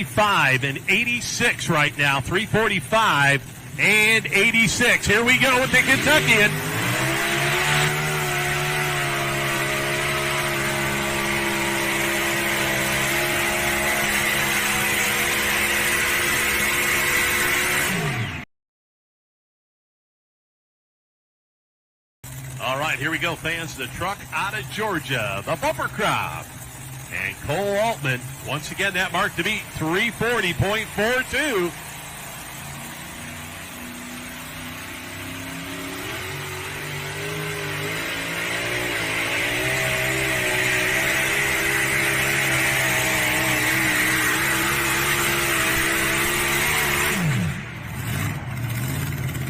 345 and 86 right now. 345 and 86. Here we go with the Kentuckian. All right, here we go, fans. The truck out of Georgia, the bumper crop. And Cole Altman, once again, that mark to beat, 340.42.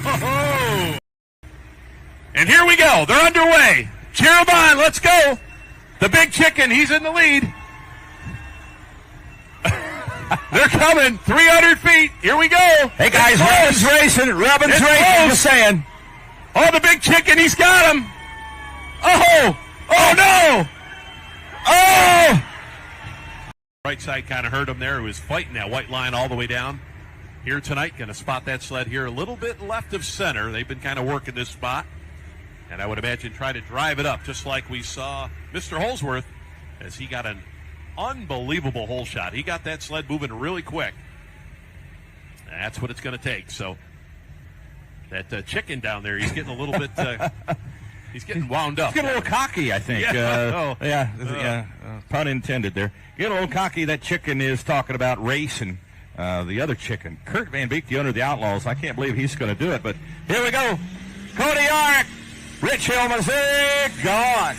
Oh-ho! And here we go. They're underway. Cheer them on. Let's go. The big chicken, he's in the lead. They're coming. 300 feet. Here we go. Hey, guys, Robin's racing. Robin's racing. Just saying. Oh, the big chicken, he's got him. Oh, oh, no. Oh. Right side kind of hurt him there. He was fighting that white line all the way down. Here tonight, going to spot that sled here a little bit left of center. They've been kind of working this spot. And I would imagine try to drive it up, just like we saw Mr. Holsworth as he got an unbelievable hole shot. He got that sled moving really quick. That's what it's going to take. So that chicken down there, he's getting a little bit, he's getting wound up. He's getting a little cocky, I think. Yeah, pun intended there. Getting a little cocky. That chicken is talking about racing. The other chicken, Kurt Van Beek, the owner of the Outlaws. I can't believe he's going to do it, but here we go. Cody Yarrick. Rich Hill, Missouri, gone.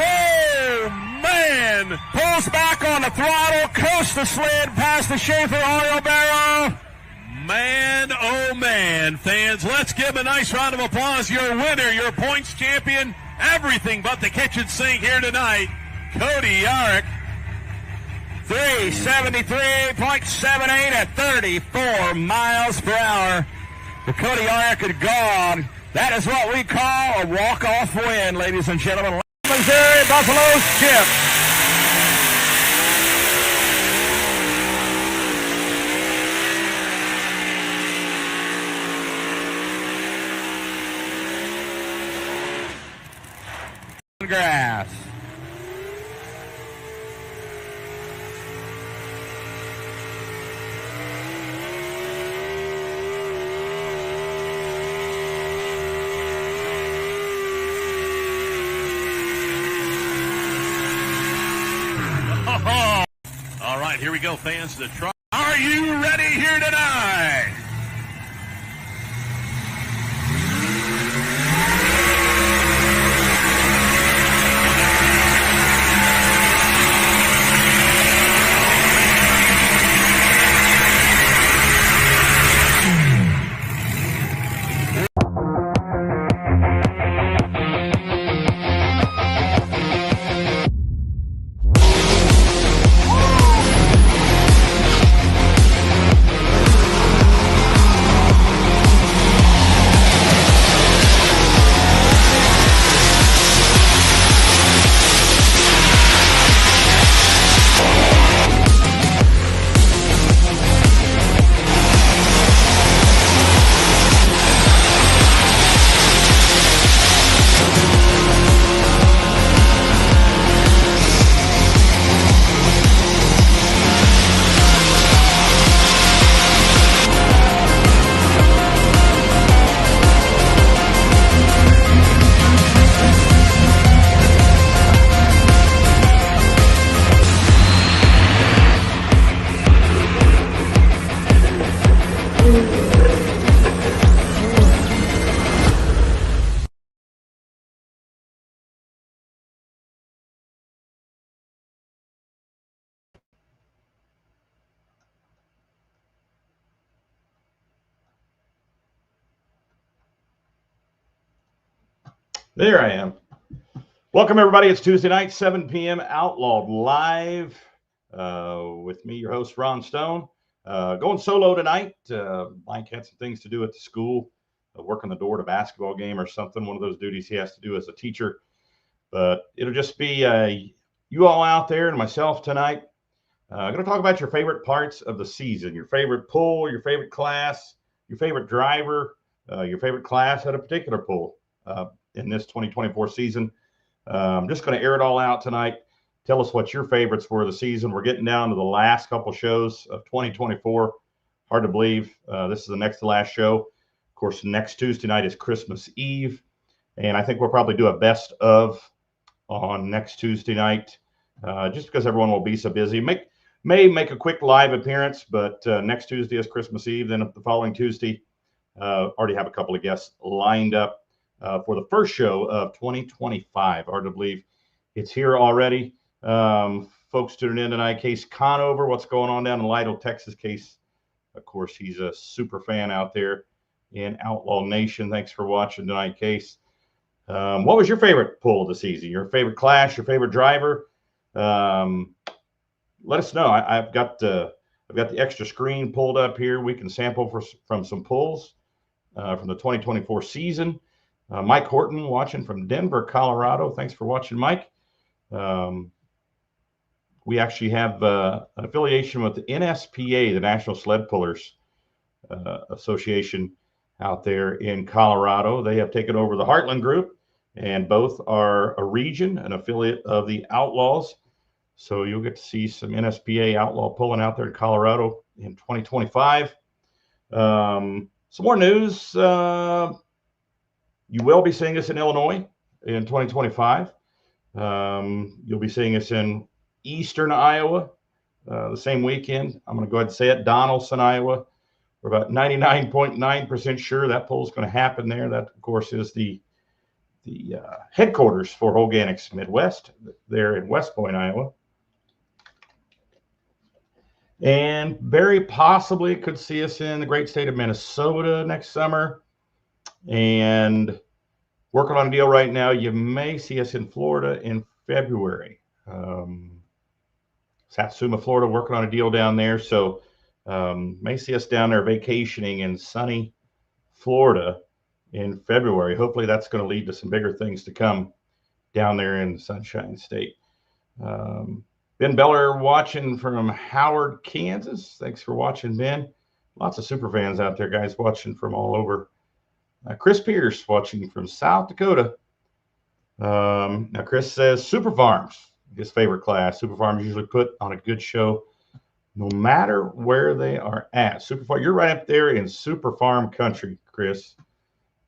Oh, man. Pulls back on the throttle, coasts the sled past the Schaefer oil barrel. Man, oh, man. Fans, let's give a nice round of applause. Your winner, your points champion, everything but the kitchen sink here tonight, Cody Yarrick. 373.78 at 34 miles per hour. The Cody Yarrick had gone. That is what we call a walk-off win, ladies and gentlemen. Missouri, Buffalo's Chip. Grass. Oh. All right, here we go, fans. The truck. Are you ready here tonight? There I am. Welcome, everybody. It's Tuesday night, 7 p.m. Outlawed Live with me, your host, Ron Stone. Going solo tonight. Mike had some things to do at the school, working the door to basketball game or something, one of those duties he has to do as a teacher. But it'll just be you all out there and myself tonight. I'm going to talk about your favorite parts of the season, your favorite pull, your favorite class, your favorite driver, your favorite class at a particular pull in this 2024 season. I'm just going to air it all out tonight. Tell us what your favorites were of the season. We're getting down to the last couple shows of 2024. Hard to believe. This is the next to last show. Of course, next Tuesday night is Christmas Eve. And I think we'll probably do a best of on next Tuesday night, just because everyone will be so busy. May make a quick live appearance, but next Tuesday is Christmas Eve. Then the following Tuesday, already have a couple of guests lined up for the first show of 2025. Hard to believe it's here already. Folks tuning in tonight, Case Conover, what's going on down in Lytle, Texas. Case, of course, he's a super fan out there in Outlaw Nation. Thanks for watching tonight, Case. What was your favorite pull of the season? Your favorite class, your favorite driver? Let us know. I've got the extra screen pulled up here. We can sample from some pulls from the 2024 season. Mike Horton watching from Denver, Colorado. Thanks for watching, Mike. We actually have an affiliation with the NSPA, the National Sled Pullers Association out there in Colorado. They have taken over the Heartland Group, and both are a region, an affiliate of the Outlaws. So you'll get to see some NSPA outlaw pulling out there in Colorado in 2025. Some more news. You will be seeing us in Illinois in 2025. You'll be seeing us in Eastern Iowa the same weekend. I'm going to go ahead and say it, Donaldson, Iowa. We're about 99.9% sure that pull is going to happen there. That, of course, is the headquarters for Organics Midwest there in West Point, Iowa. And very possibly could see us in the great state of Minnesota next summer. And working on a deal right now, you may see us in Florida in February. Satsuma, Florida, working on a deal down there. So may see us down there vacationing in sunny Florida in February. Hopefully that's going to lead to some bigger things to come down there in the Sunshine State. Ben Beller watching from Howard, Kansas. Thanks for watching, Ben. Lots of super fans out there, guys, watching from all over. Chris Pierce watching from South Dakota. Now, Chris says Super Farms, his favorite class. Super Farms usually put on a good show no matter where they are at. Super Farm, you're right up there in Super Farm country, Chris.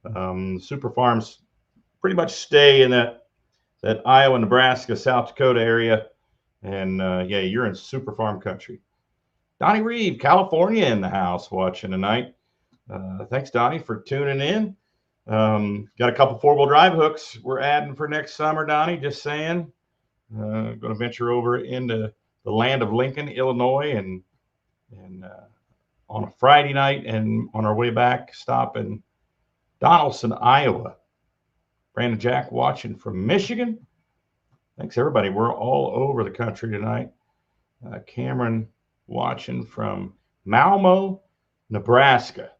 Super Farms pretty much stay in that Iowa, Nebraska, South Dakota area. And, yeah, you're in Super Farm country. Donnie Reed, California in the house watching tonight. Thanks, Donnie, for tuning in. Got a couple four-wheel drive hooks we're adding for next summer, Donnie, just saying. Going to venture over into the land of Lincoln, Illinois, and on a Friday night, and on our way back, stop in Donaldson, Iowa. Brandon Jack watching from Michigan. Thanks, everybody. We're all over the country tonight. Cameron watching from Malmo, Nebraska.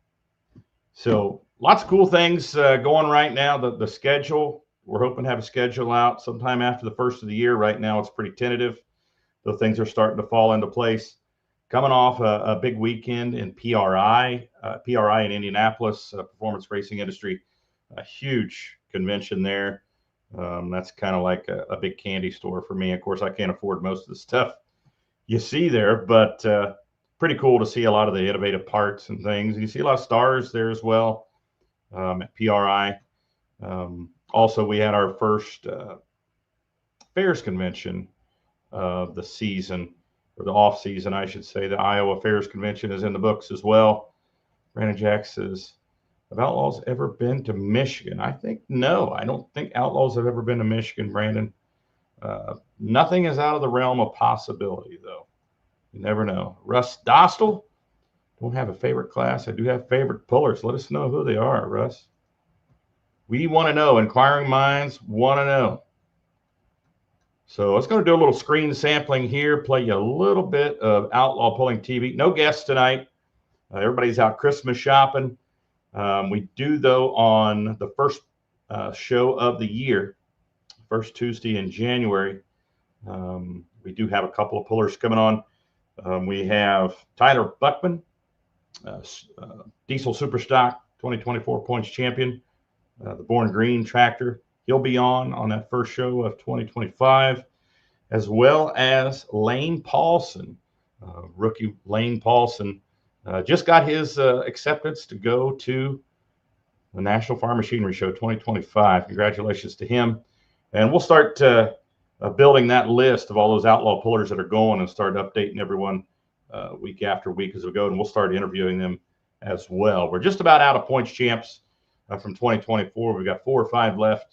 So lots of cool things going right now. The schedule, we're hoping to have a schedule out sometime after the first of the year. Right now it's pretty tentative, though things are starting to fall into place. Coming off a big weekend in PRI in Indianapolis, Performance Racing Industry, a huge convention there. That's kind of like a big candy store for me. Of course, I can't afford most of the stuff you see there, but pretty cool to see a lot of the innovative parts and things. You see a lot of stars there as well at PRI. Also, we had our first fairs convention of the season, or the off season, I should say. The Iowa Fairs Convention is in the books as well. Brandon Jack says, have Outlaws ever been to Michigan? I think no. I don't think Outlaws have ever been to Michigan, Brandon. Nothing is out of the realm of possibility, though. You never know. Russ Dostal, don't have a favorite class. I do have favorite pullers. Let us know who they are, Russ. We want to know. Inquiring minds want to know. So let's go do a little screen sampling here, play you a little bit of Outlaw Pulling TV. No guests tonight. Everybody's out Christmas shopping. We do, though, on the first show of the year, first Tuesday in January, we do have a couple of pullers coming on. We have Tyler Buckman, Diesel Superstock 2024 points champion, the Born Green tractor. He'll be on that first show of 2025, as well as Lane Paulson, rookie Lane Paulson. Just got his acceptance to go to the National Farm Machinery Show 2025. Congratulations to him. And we'll start building that list of all those outlaw pullers that are going and start updating everyone week after week as we go. And we'll start interviewing them as well. We're just about out of points champs from 2024. We've got 4 or 5 left.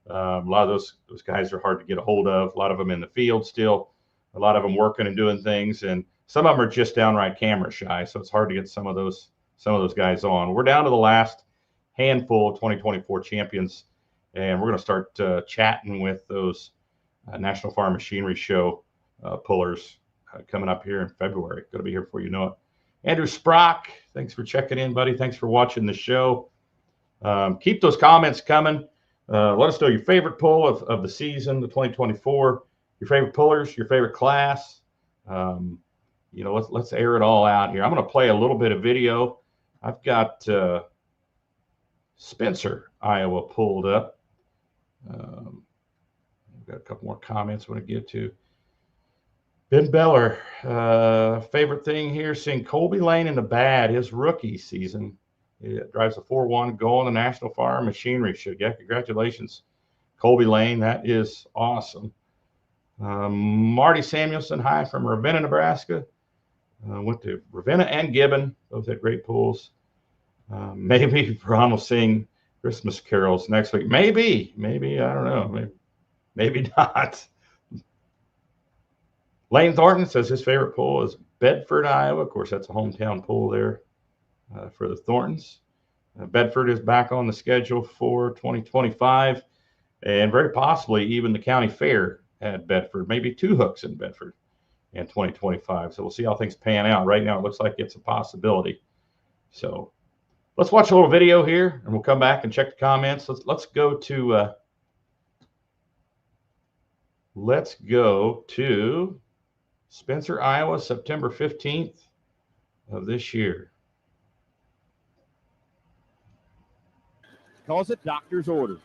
A lot of those guys are hard to get a hold of. A lot of them in the field still. A lot of them working and doing things. And some of them are just downright camera shy. So it's hard to get some of those guys on. We're down to the last handful of 2024 champions. And we're going to start chatting with those National Farm Machinery Show pullers coming up here in February. Going to be here before you know it. Andrew Sprock, thanks for checking in, buddy. Thanks for watching the show. Keep those comments coming. Let us know your favorite pull of the season, the 2024, your favorite pullers, your favorite class. Let's air it all out here. I'm going to play a little bit of video. I've got Spencer, Iowa, pulled up. We've got a couple more comments I want to get to. Ben Beller, favorite thing here, seeing Colby Lane in the bad, his rookie season. It drives a 4-1, go on the National Farm Machinery Show. Yeah, congratulations, Colby Lane. That is awesome. Marty Samuelson, hi from Ravenna, Nebraska. Went to Ravenna and Gibbon. Both had great pulls. Maybe Ron will sing Christmas carols next week. Maybe, I don't know. Maybe not. Lane Thornton says his favorite pull is Bedford, Iowa. Of course, that's a hometown pull there for the Thorntons. Bedford is back on the schedule for 2025, and very possibly even the county fair at Bedford. Maybe 2 hooks in Bedford in 2025. So we'll see how things pan out. Right now, it looks like it's a possibility. So let's watch a little video here, and we'll come back and check the comments. Let's go to Spencer, Iowa, September 15th of this year. Calls it doctor's orders.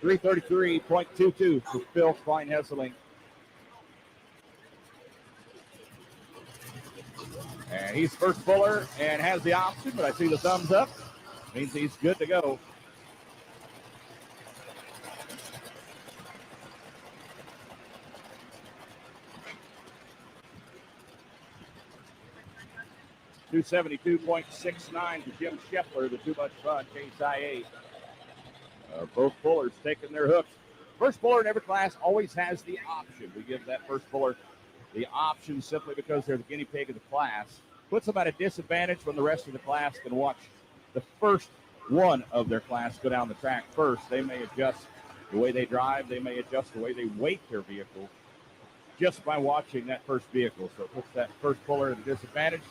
.22 for Phil Klein-Hesseling. And he's first puller and has the option, but I see the thumbs up. Means he's good to go. .272.69 for Jim Scheffler, the Too Much Fun, Case IA. Both pullers taking their hooks. First puller in every class always has the option. We give that first puller the option simply because they're the guinea pig of the class. Puts them at a disadvantage when the rest of the class can watch the first one of their class go down the track first. They may adjust the way they drive. They may adjust the way they weight their vehicle just by watching that first vehicle. So it puts that first puller at a disadvantage.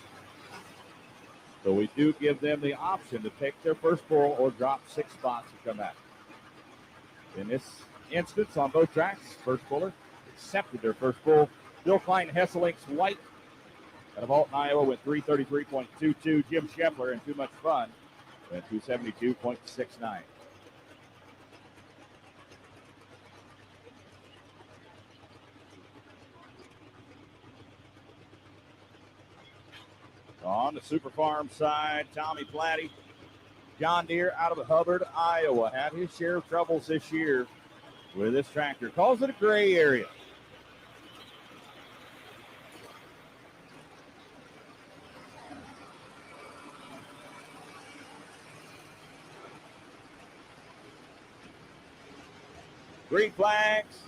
So we do give them the option to take their first pull or drop 6 spots and come back. In this instance, on both tracks, first puller accepted their first pull. Bill Klein Hesselink's White out of Alton, Iowa with 333.22. Jim Scheffler and Too Much Fun at 272.69. On the Super Farm side, Tommy Platty, John Deere out of Hubbard, Iowa, had his share of troubles this year with this tractor. Calls it a gray area. Green flags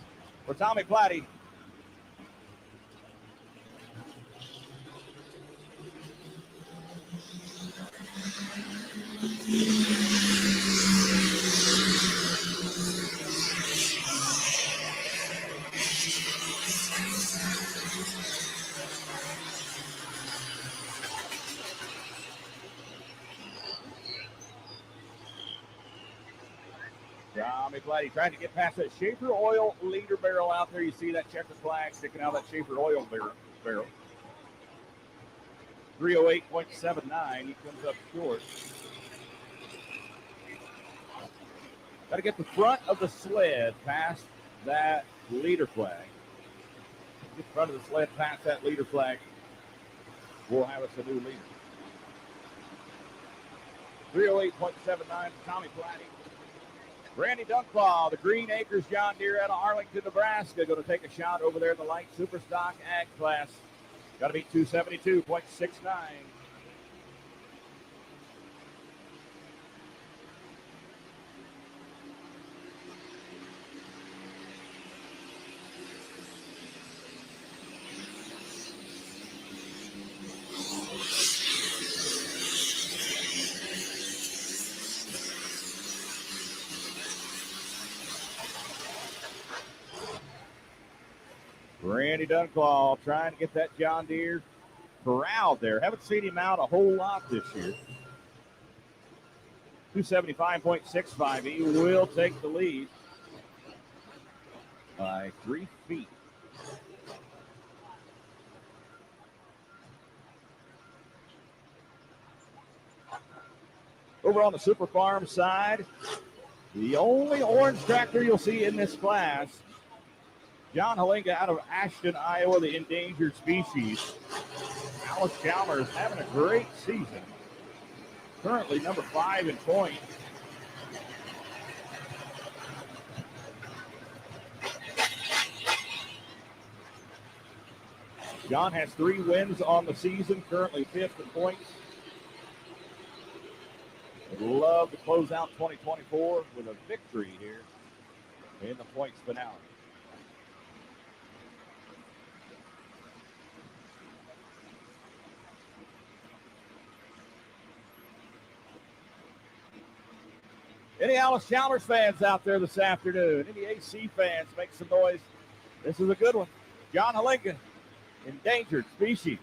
for Tommy Platty. Tommy Platty trying to get past that Schaefer oil leader barrel out there. You see that checker flag sticking out of that Schaefer oil barrel. 308.79. He comes up short. Got to get the front of the sled past that leader flag. Get the front of the sled past that leader flag. We'll have us a new leader. 308.79 Tommy Platty. Randy Dunclaw, the Green Acres John Deere out of Arlington, Nebraska, going to take a shot over there in the light superstock ag class. Got to beat 272.69. Randy Dunclaw trying to get that John Deere corralled there. Haven't seen him out a whole lot this year. 275.65. He will take the lead by 3 feet. Over on the Super Farm side, the only orange tractor you'll see in this class, John Halinga out of Ashton, Iowa, the endangered species. Alice Chalmers having a great season. Currently number 5 in points. John has 3 wins on the season, currently 5th in points. Would love to close out 2024 with a victory here in the points finale. Any Alice Chalmers fans out there this afternoon? Any AC fans, make some noise. This is a good one. John Halinga, endangered species.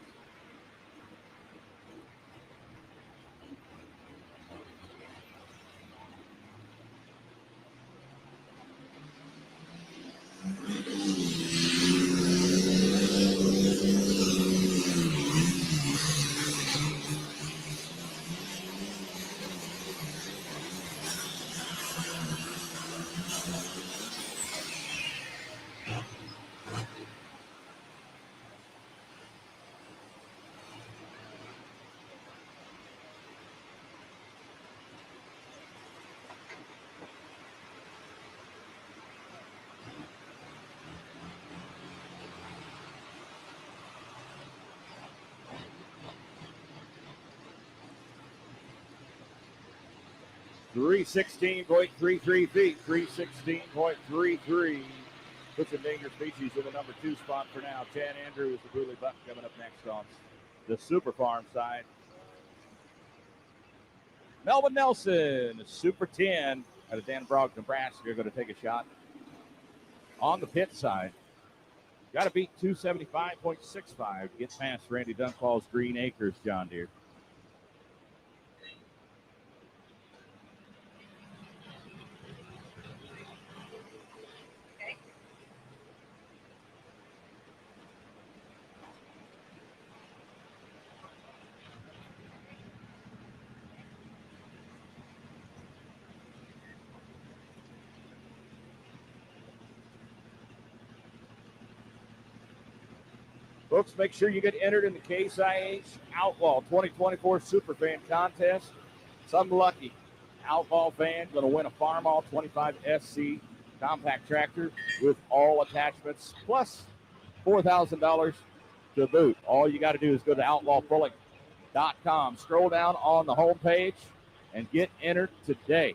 .316.33 feet, 316.33 Puts endangered species in the number 2 spot for now. Chad Andrews, the Bruley Buck, coming up next on the Super Farm side. Melvin Nelson, Super 10 out of Danbrog, Nebraska, going to take a shot on the pit side. Got to beat 275.65. Get past Randy Dunfall's Green Acres John Deere. Folks, make sure you get entered in the Case IH Outlaw 2024 Superfan Contest. Some lucky Outlaw fan going to win a Farmall 25 SC compact tractor with all attachments plus $4,000 to boot. All you got to do is go to outlawpulling.com. Scroll down on the homepage and get entered today.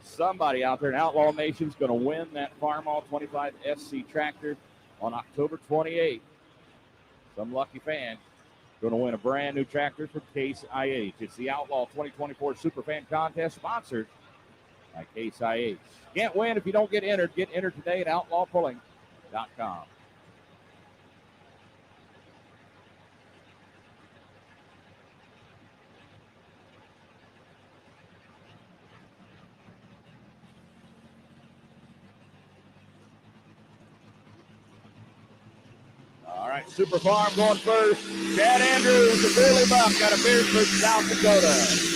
Somebody out there in Outlaw Nation is going to win that Farmall 25 SC tractor on October 28th. Some lucky fan going to win a brand new tractor from Case IH. It's the Outlaw 2024 Superfan Contest sponsored by Case IH. Can't win if you don't get entered. Get entered today at outlawpulling.com. All right, Super Farm going first. Chad Andrews, the Burley Buck out of Beersford, South Dakota.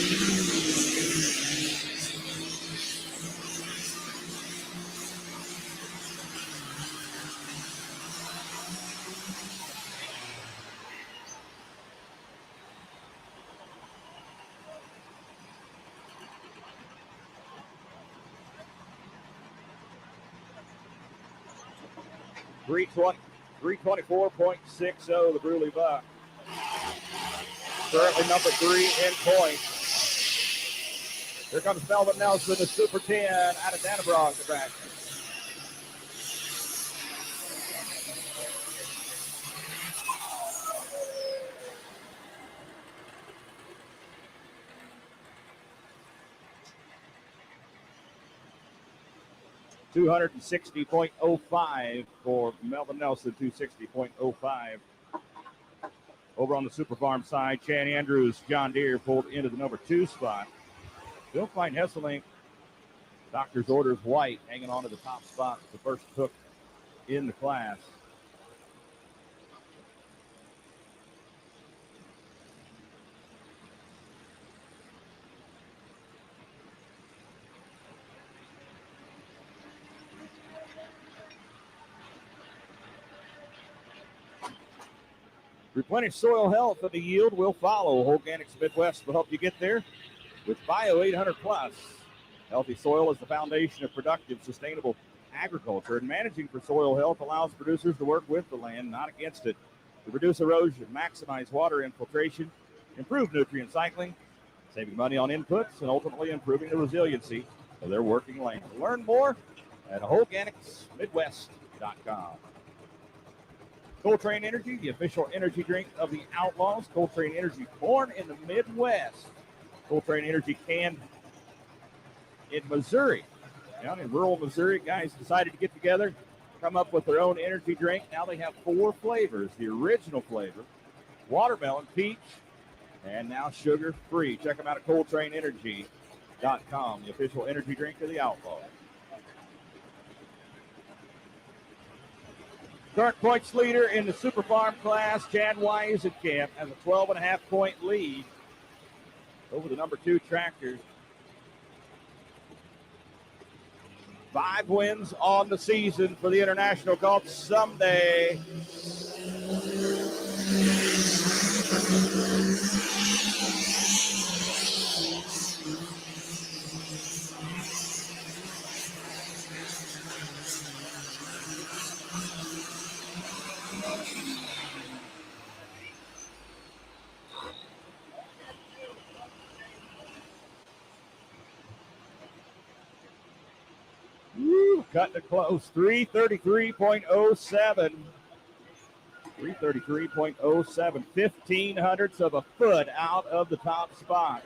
.324.60, the Bruley Buck. Currently number 3 in points. Here comes Melvin Nelson, the Super 10 out of Danbrog, Nebraska. .260.05 for Melvin Nelson, 260.05. Over on the Super Farm side, Chad Andrews, John Deere pulled into the number 2 spot. Bill Klein Hesselink, Doctor's Orders White, hanging on to the top spot, the first hook in the class. Replenish soil health, and the yield will follow. Organics Midwest will help you get there with Bio 800 Plus. Healthy soil is the foundation of productive, sustainable agriculture, and managing for soil health allows producers to work with the land, not against it, to reduce erosion, maximize water infiltration, improve nutrient cycling, saving money on inputs, and ultimately improving the resiliency of their working land. Learn more at organicsmidwest.com. Coltrane Energy, the official energy drink of the Outlaws. Coltrane Energy, born in the Midwest. Coltrane Energy canned in Missouri. Down in rural Missouri, guys decided to get together, come up with their own energy drink. Now they have 4 flavors. The original flavor, watermelon, peach, and now sugar-free. Check them out at ColtraneEnergy.com, the official energy drink of the Outlaws. Current points leader in the Super Farm class, Chad Weisenkamp, has a 12.5-point lead over the number 2 tractor. 5 wins on the season for the International Golf someday. cutting it close. 333.07. 333.07. 0.15 of a foot out of the top spot.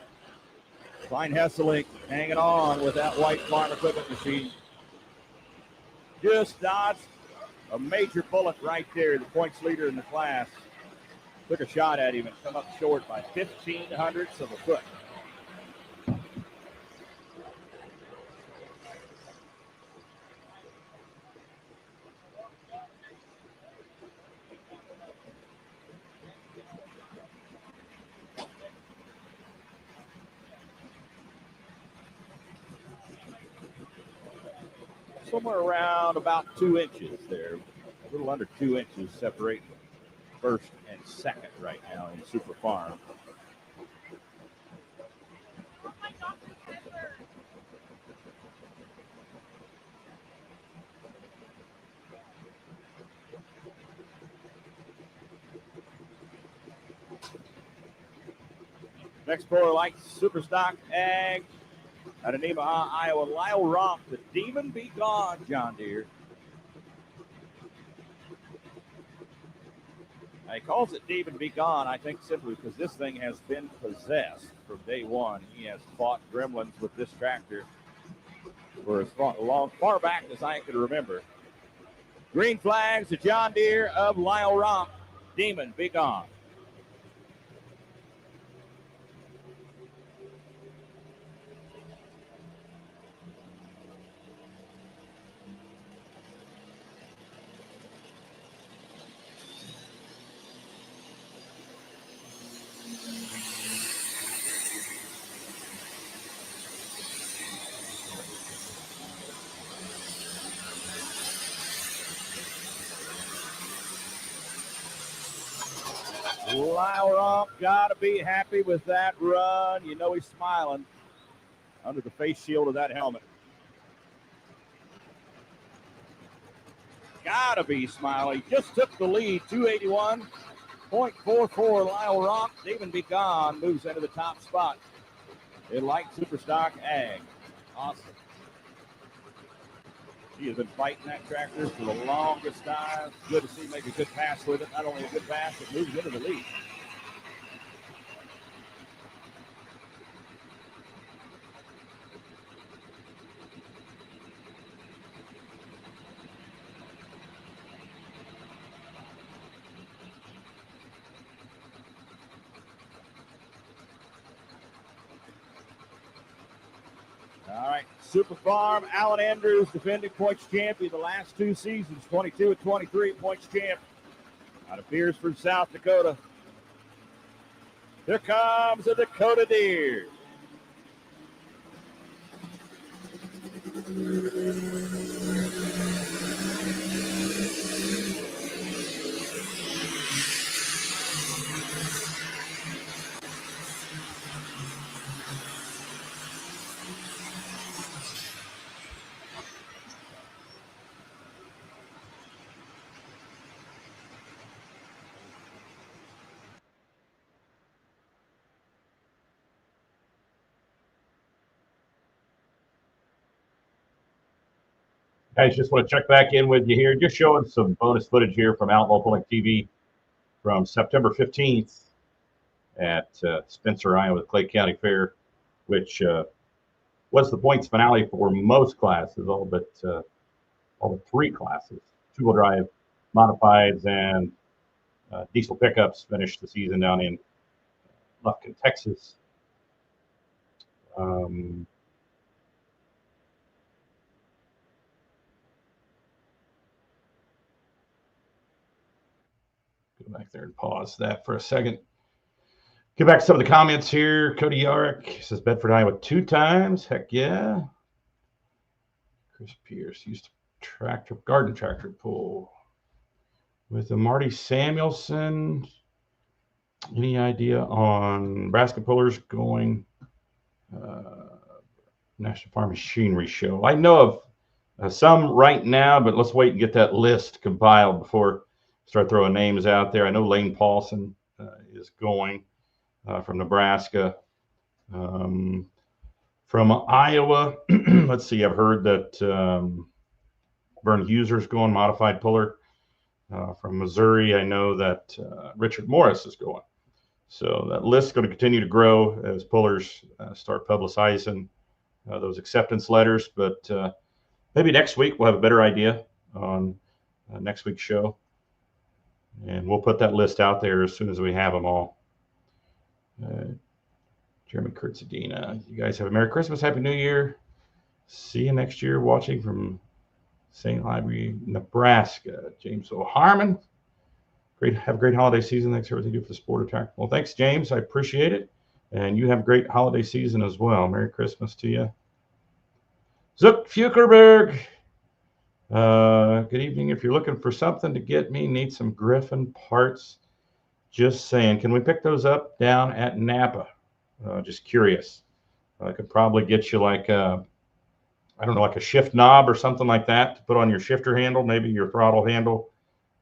Klein Hesselink hanging on with that white farm equipment machine. Just dodged a major bullet right there. The points leader in the class took a shot at him and come up short by 0.15 of a foot. Somewhere around about 2 inches there. A little under 2 inches separating first and second right now in Super Farm. Next Pro Light Superstock Ag out of Nemaha, Iowa. Lyle Romp, the Demon Be Gone John Deere. Now, he calls it Demon Be Gone, I think, simply because this thing has been possessed from day one. He has fought gremlins with this tractor for as far back as I can remember. Green flags, the John Deere of Lyle Romp. Demon Be Gone. Lyle Romp got to be happy with that run. You know he's smiling under the face shield of that helmet. Got to be smiling. Just took the lead, 281.44. Lyle Romp. Demon Be Gone moves into the top spot in Light Superstock Ag. Awesome. He has been fighting that tractor for the longest time. Good to see him make a good pass with it. Not only a good pass, but moves into the lead. All right, Super Farm, Alan Andrews, defending points champion the last 2 seasons, 22 and 23 points champ out of Beersford, South Dakota. Here comes the Dakota Deer. Guys, just want to check back in with you here. Just showing some bonus footage here from Outlaw Pulling TV from September 15th at Spencer, Iowa, Clay County Fair, which was the points finale for most classes, all but 3 classes. 2-wheel drive, modifieds, and diesel pickups finished the season down in Lufkin, Texas. Go back there and pause that for a second. Get back to some of the comments here. Cody Yarrick says Bedford, Iowa 2 times. Heck yeah. Chris Pierce used to garden tractor pull with the Marty Samuelson. Any idea on Nebraska pullers going National Farm Machinery Show? I know of some right now, but let's wait and get that list compiled before start throwing names out there. I know Lane Paulson is going from Nebraska. From Iowa, let's see, I've heard that Vern Huser's going, modified puller. From Missouri, I know that Richard Morris is going. So that list is going to continue to grow as pullers start publicizing those acceptance letters. But maybe next week we'll have a better idea on next week's show. And we'll put that list out there as soon as we have them all. Jeremy Kurtzadina, you guys have a Merry Christmas, Happy New Year. See you next year watching from St. Library, Nebraska. James O'Harmon. Have a great holiday season. Thanks for everything you do for the sport of track. Well, thanks, James. I appreciate it. And you have a great holiday season as well. Merry Christmas to you. Zook Fukerberg. Good evening. If you're looking for something to get me, need some Griffin parts. Just saying. Can we pick those up down at Napa? Just curious. I could probably get you like I don't know, like a shift knob or something like that to put on your shifter handle, maybe your throttle handle.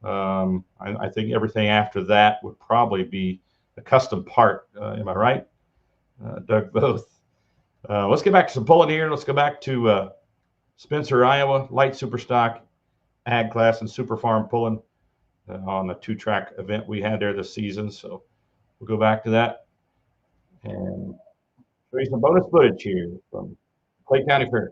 I think everything after that would probably be a custom part. Am I right? Doug Both. Let's get back to some pulling here. Let's go back to Spencer, Iowa, light superstock, ag class, and super farm pulling on the 2-track event we had there this season. So we'll go back to that and show you some bonus footage here from Clay County Fair.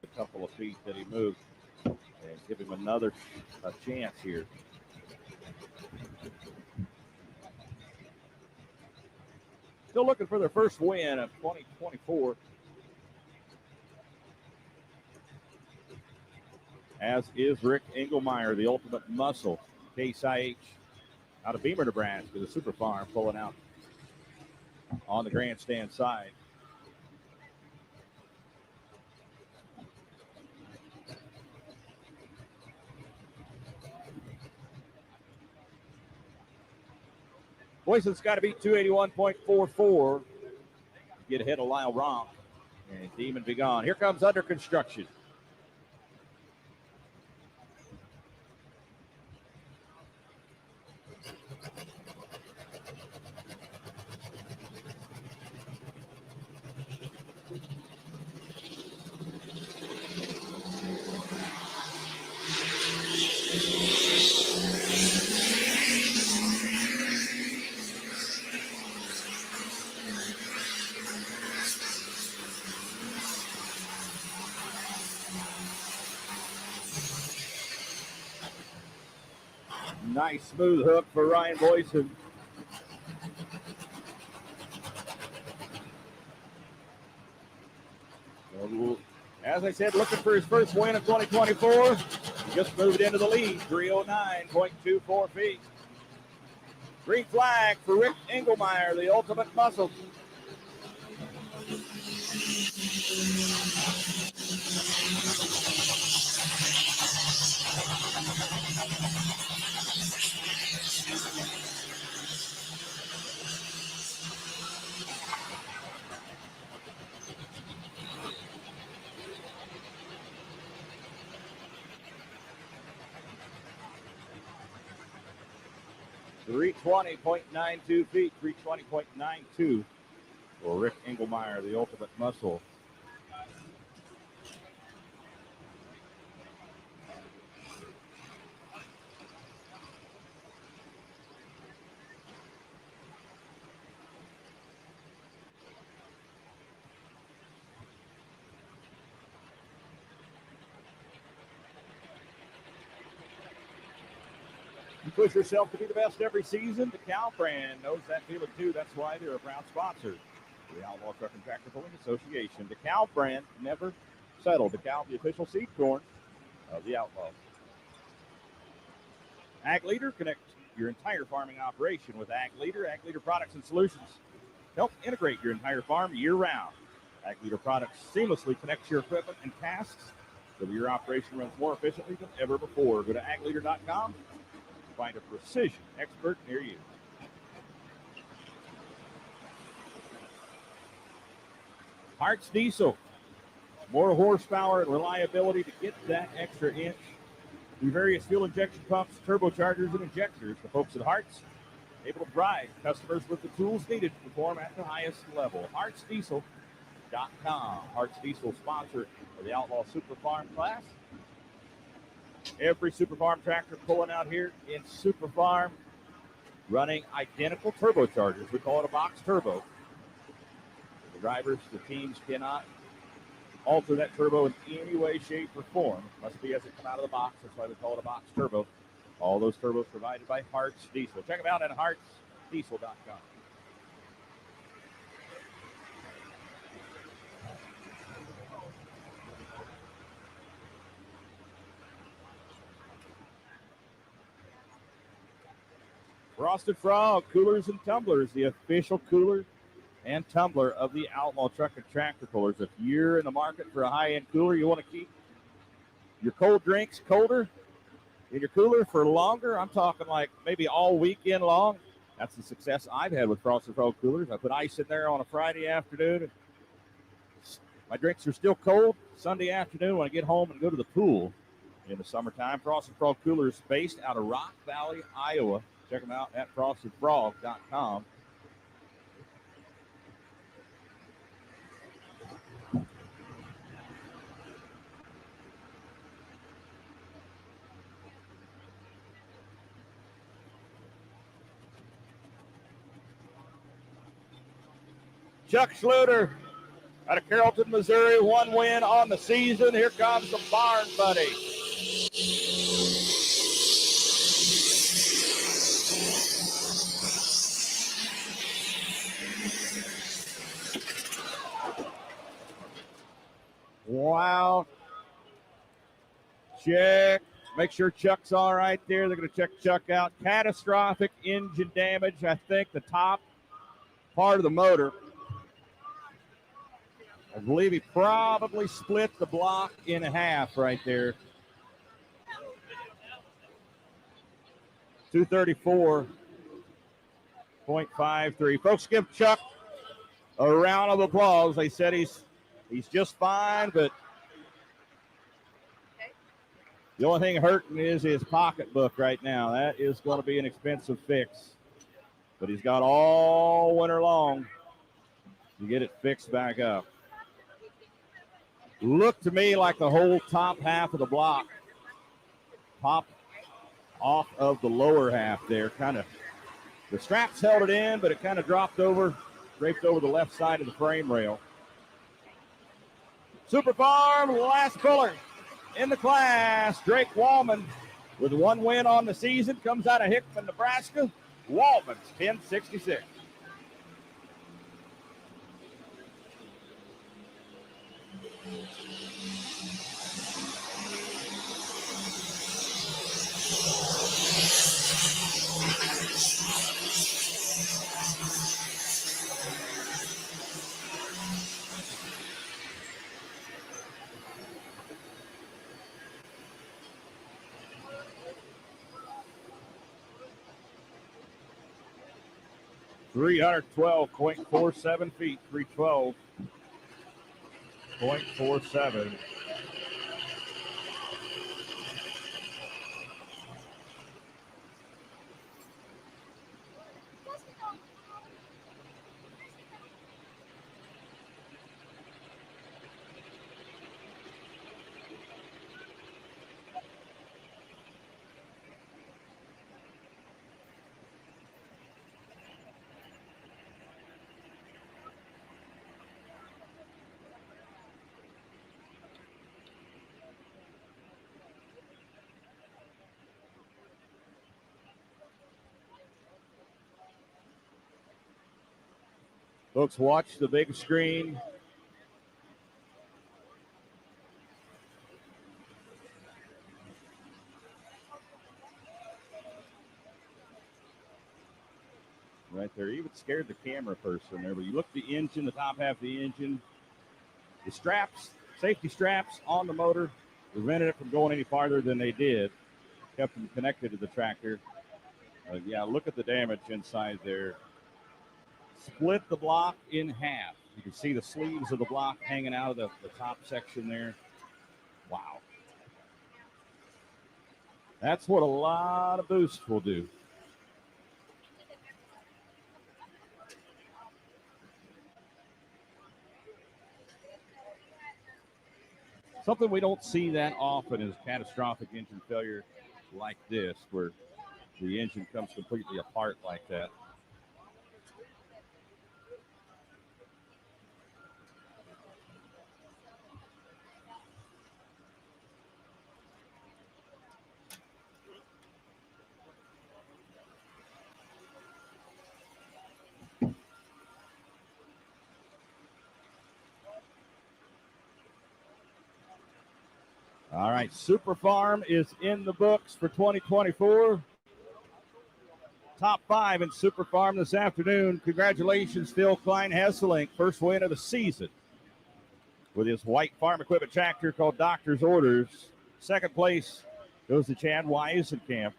A couple of feet that he moved and give him another chance here. Still looking for their first win of 2024. As is Rick Engelmeyer, the ultimate muscle. Case IH out of Beamer, Nebraska, the super farm pulling out on the grandstand side. Boyson's got to beat 281.44. Get ahead of Lyle Rom. And Demon be gone. Here comes under construction. Nice smooth hook for Ryan Boyson. As I said, looking for his first win of 2024. He just moved into the lead, 309.24 feet. Green flag for Rick Engelmeyer, the ultimate muscle. .92 feet, 320.92 for Rick Engelmeyer, the ultimate muscle. You push yourself to be the best every season. The Cal brand knows that feeling too. That's why they're a proud sponsor of the Outlaw Truck and Tractor Pulling Association. The Cal brand never settled. The Cal, the official seed corn of the Outlaws. Ag Leader, connect your entire farming operation with Ag Leader. Ag Leader products and solutions help integrate your entire farm year-round. Ag Leader products seamlessly connect your equipment and tasks so that your operation runs more efficiently than ever before. Go to agleader.com to find a precision expert near you. Hart's Diesel. More horsepower and reliability to get that extra inch. Through various fuel injection pumps, turbochargers, and injectors, the folks at Hart's able to provide customers with the tools needed to perform at the highest level. HartsDiesel.com. Hart's Diesel, sponsor of the Outlaw Super Farm class. Every Super Farm tractor pulling out here in Super Farm running identical turbochargers. We call it a box turbo. The drivers, the teams cannot alter that turbo in any way, shape, or form. Must be as it come out of the box. That's why we call it a box turbo. All those turbos provided by Hart's Diesel. Check them out at HartsDiesel.com. Frosted Frog Coolers and Tumblers, the official cooler and tumbler of the Outlaw Truck and Tractor Pullers. If you're in the market for a high-end cooler, you want to keep your cold drinks colder in your cooler for longer. I'm talking like maybe all weekend long. That's the success I've had with Frosted Frog coolers. I put ice in there on a Friday afternoon. My drinks are still cold. Sunday afternoon when I get home and go to the pool in the summertime. Frosted Frog coolers based out of Rock Valley, Iowa. Check them out at frostedfrog.com. Chuck Schluter out of Carrollton, Missouri. 1 win on the season. Here comes the barn buddy. Wow. Check. Make sure Chuck's all right there. They're going to check Chuck out. Catastrophic engine damage. I think the top part of the motor. I believe he probably split the block in half right there. 234.53. Folks, give Chuck a round of applause. They said he's just fine, but the only thing hurting is his pocketbook right now. That is going to be an expensive fix. But he's got all winter long to get it fixed back up. Looked to me like the whole top half of the block popped off of the lower half there. Kind of, the straps held it in, but it kind of draped over the left side of the frame rail. Super Farm, last puller in the class. Drake Wallman with 1 win on the season. Comes out of Hickman, Nebraska. Wallman's 1066. .47 feet, 312.47. Folks, watch the big screen. Right there. Even scared the camera person there. But you look at the engine, the top half of the engine. The straps, safety straps on the motor, prevented it from going any farther than they did. Kept them connected to the tractor. Yeah, look at the damage inside there. Split the block in half. You can see the sleeves of the block hanging out of the top section there. Wow. That's what a lot of boost will do. Something we don't see that often is catastrophic engine failure like this, where the engine comes completely apart like that. All right, Super Farm is in the books for 2024. Top 5 in Super Farm this afternoon. Congratulations, Phil Klein-Hesselink, first win of the season with his white farm equipment tractor called Doctor's Orders. Second place goes to Chad Weisenkamp.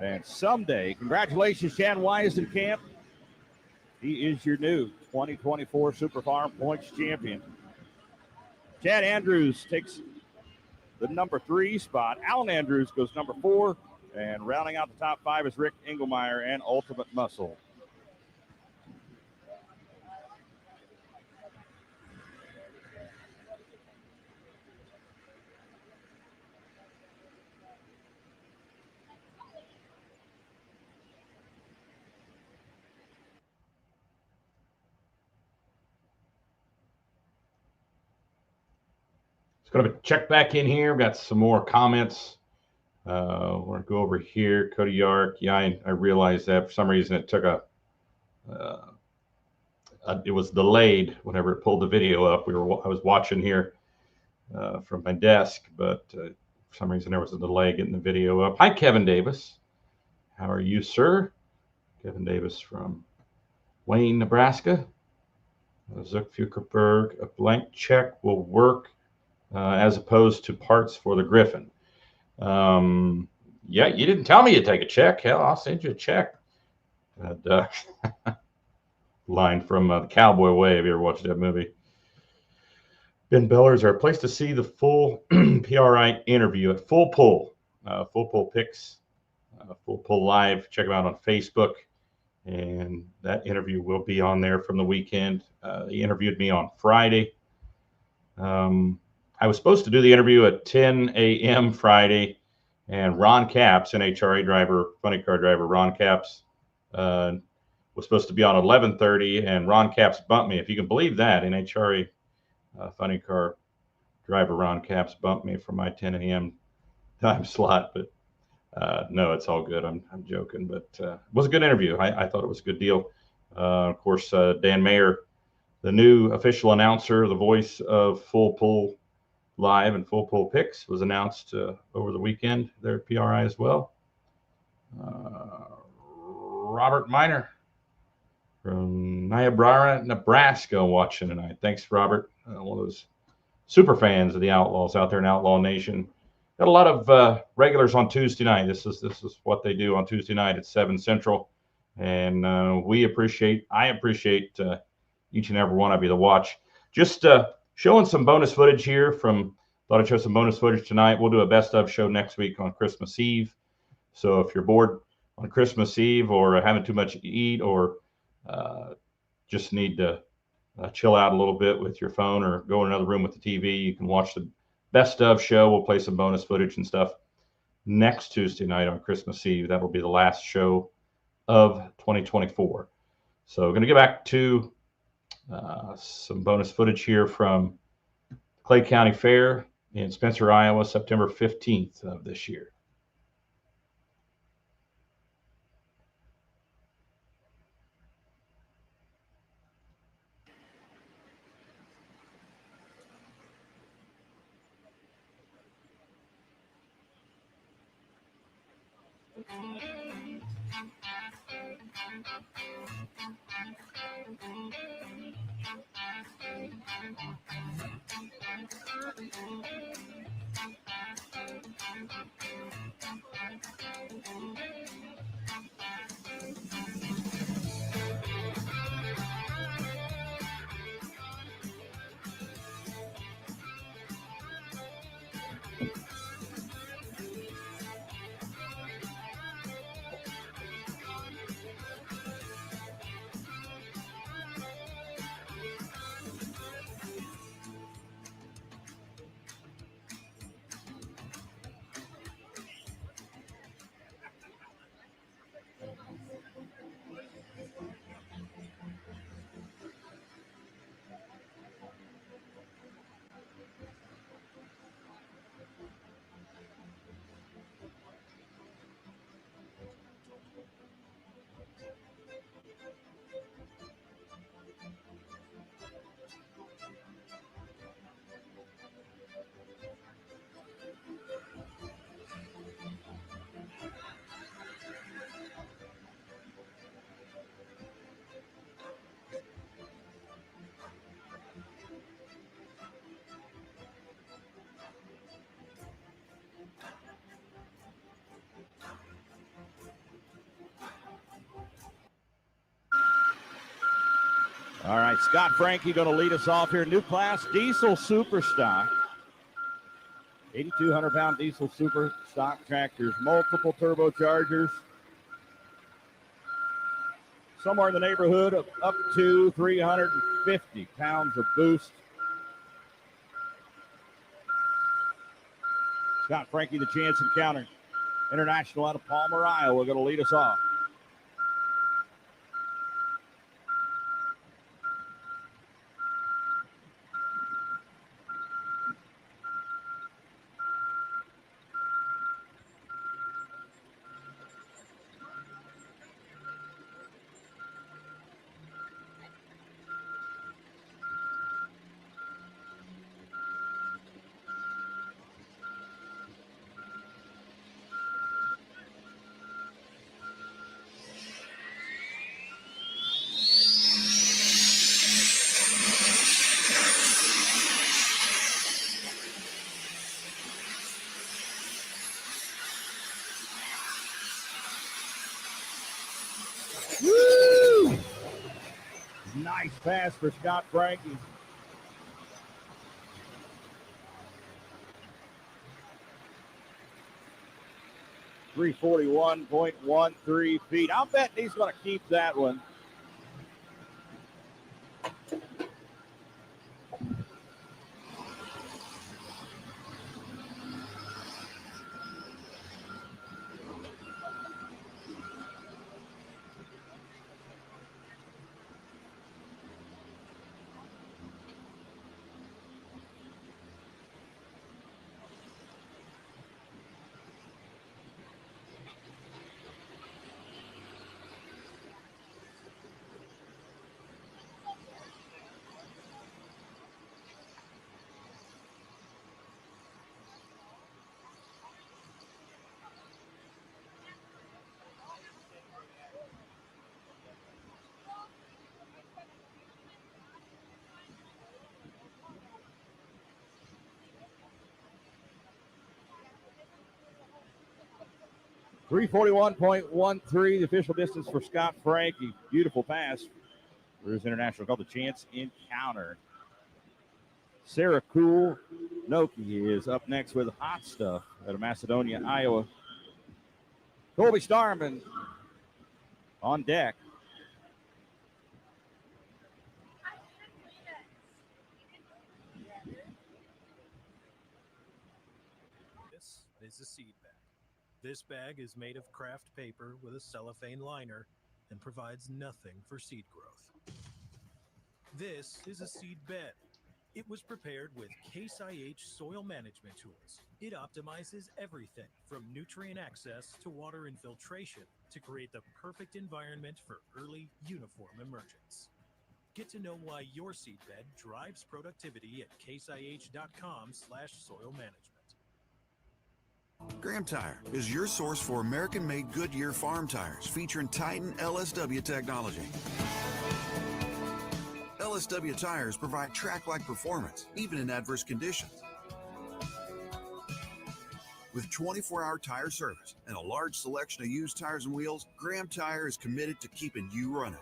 And someday, congratulations, Chad Weisenkamp. He is your new 2024 Super Farm Points champion. Chad Andrews takes the number 3 spot. Alan Andrews goes number 4. And rounding out the top 5 is Rick Engelmeyer and Ultimate Muscle. It's going to check back in here. We've got some more comments. We're going to go over here. Cody Yark. Yeah, I realized that for some reason it took it was delayed whenever it pulled the video up. I was watching here from my desk, but for some reason there was a delay getting the video up. Hi, Kevin Davis. How are you, sir? Kevin Davis from Wayne, Nebraska. Zuck Fukerberg. A blank check will work as opposed to parts for the Griffin. Yeah, you didn't tell me you'd take a check. Hell, I'll send you a check. Line from the Cowboy Way. Have you ever watched that movie? Ben Bellers are a place to see the full PRI interview at Full Pull. Full Pull Picks, Full Pull Live. Check them out on Facebook. And that interview will be on there from the weekend. He interviewed me on Friday. I was supposed to do the interview at 10 a.m. Friday, and Ron Capps, NHRA driver, funny car driver, Ron Capps, was supposed to be on 11:30, and Ron Capps bumped me. If you can believe that, NHRA funny car driver Ron Capps bumped me from my 10 a.m. time slot. But no, it's all good. I'm joking, but it was a good interview. I thought it was a good deal. Of course, Dan Mayer, the new official announcer, the voice of Full Pull Live and Full Pull Picks, was announced over the weekend there at PRI as well. Robert Miner from Niobrara, Nebraska, watching tonight. Thanks, Robert. One of those super fans of the Outlaws out there in Outlaw Nation. Got a lot of regulars on Tuesday night. This is what they do on Tuesday night at 7 Central, and I appreciate each and every one of you to watch. Just showing some bonus footage here thought I'd show some bonus footage tonight. We'll do a best of show next week on Christmas Eve. So if you're bored on Christmas Eve or having too much to eat or just need to chill out a little bit with your phone or go in another room with the TV, you can watch the best of show. We'll play some bonus footage and stuff next Tuesday night on Christmas Eve. That will be the last show of 2024. So we're going to get back to some bonus footage here from Clay County Fair in Spencer, Iowa, September 15th of this year. All right, Scott Frankie going to lead us off here. New class, diesel superstock. 8,200-pound diesel superstock tractors, multiple turbochargers. Somewhere in the neighborhood of up to 350 pounds of boost. Scott Frankie, the Chance Encounter International out of Palmer, Iowa, going to lead us off. Woo! Nice pass for Scott Frankie. .13 feet. I'll bet he's going to keep that one. .341.13, the official distance for Scott Frankie. Beautiful pass for his international called the Chance Encounter. Sarah Cool Noki is up next with Hot Stuff out of Macedonia, Iowa. Colby Starman on deck. This is a seed bag. This bag is made of craft paper with a cellophane liner and provides nothing for seed growth. This is a seed bed. It was prepared with Case IH soil management tools. It optimizes everything from nutrient access to water infiltration to create the perfect environment for early uniform emergence. Get to know why your seed bed drives productivity at caseih.com/soil management. Graham Tire is your source for American-made Goodyear farm tires featuring Titan LSW technology. LSW tires provide track-like performance, even in adverse conditions. With 24-hour tire service and a large selection of used tires and wheels, Graham Tire is committed to keeping you running.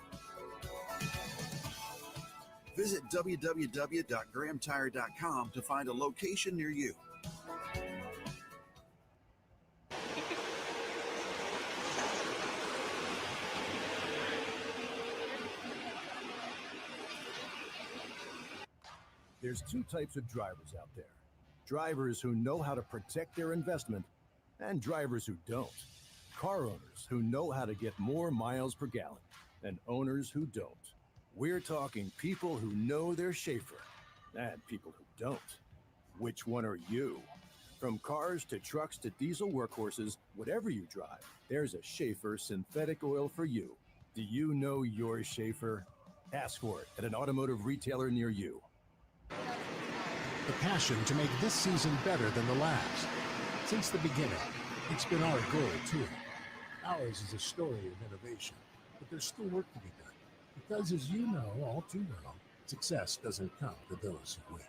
Visit www.grahamtire.com to find a location near you. There's two types of drivers out there. Drivers who know how to protect their investment and drivers who don't. Car owners who know how to get more miles per gallon and owners who don't. We're talking people who know their Schaefer and people who don't. Which one are you? From cars to trucks to diesel workhorses, whatever you drive, there's a Schaefer synthetic oil for you. Do you know your Schaefer? Ask for it at an automotive retailer near you. The passion to make this season better than the last. Since the beginning, it's been our goal too. Ours is a story of innovation, but there's still work to be done. Because as you know all too well, success doesn't come to those who win.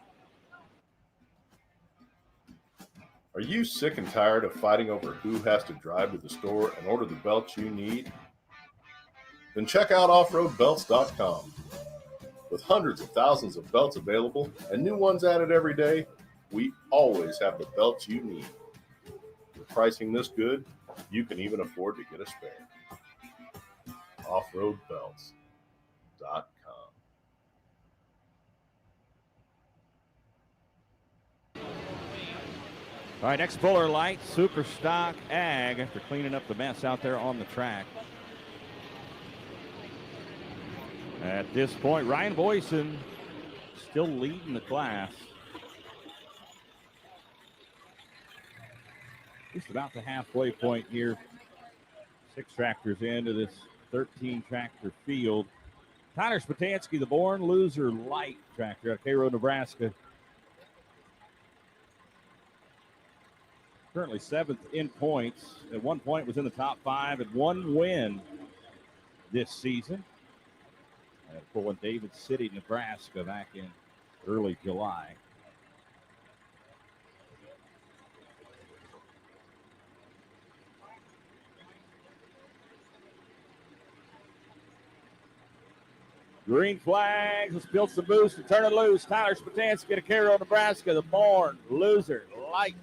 Are you sick and tired of fighting over who has to drive to the store and order the belts you need? Then check out offroadbelts.com. With hundreds of thousands of belts available and new ones added every day, we always have the belts you need. With pricing this good, you can even afford to get a spare. Offroadbelts.com. All right, next Fuller Light, Superstock Ag, after cleaning up the mess out there on the track. At this point, Ryan Boyson still leading the class. Just about the halfway point here. 6 tractors into this 13-tractor field. Tyler Spatansky, the Born Loser Light tractor out of Cairo, Nebraska. Currently 7th in points. At one point was in the top 5 and 1 win this season. Pulling David City, Nebraska back in early July. Green flags. Let's build some boost and turn it loose. Tyler Spatansky to Cairo, Nebraska. The Born Loser Light.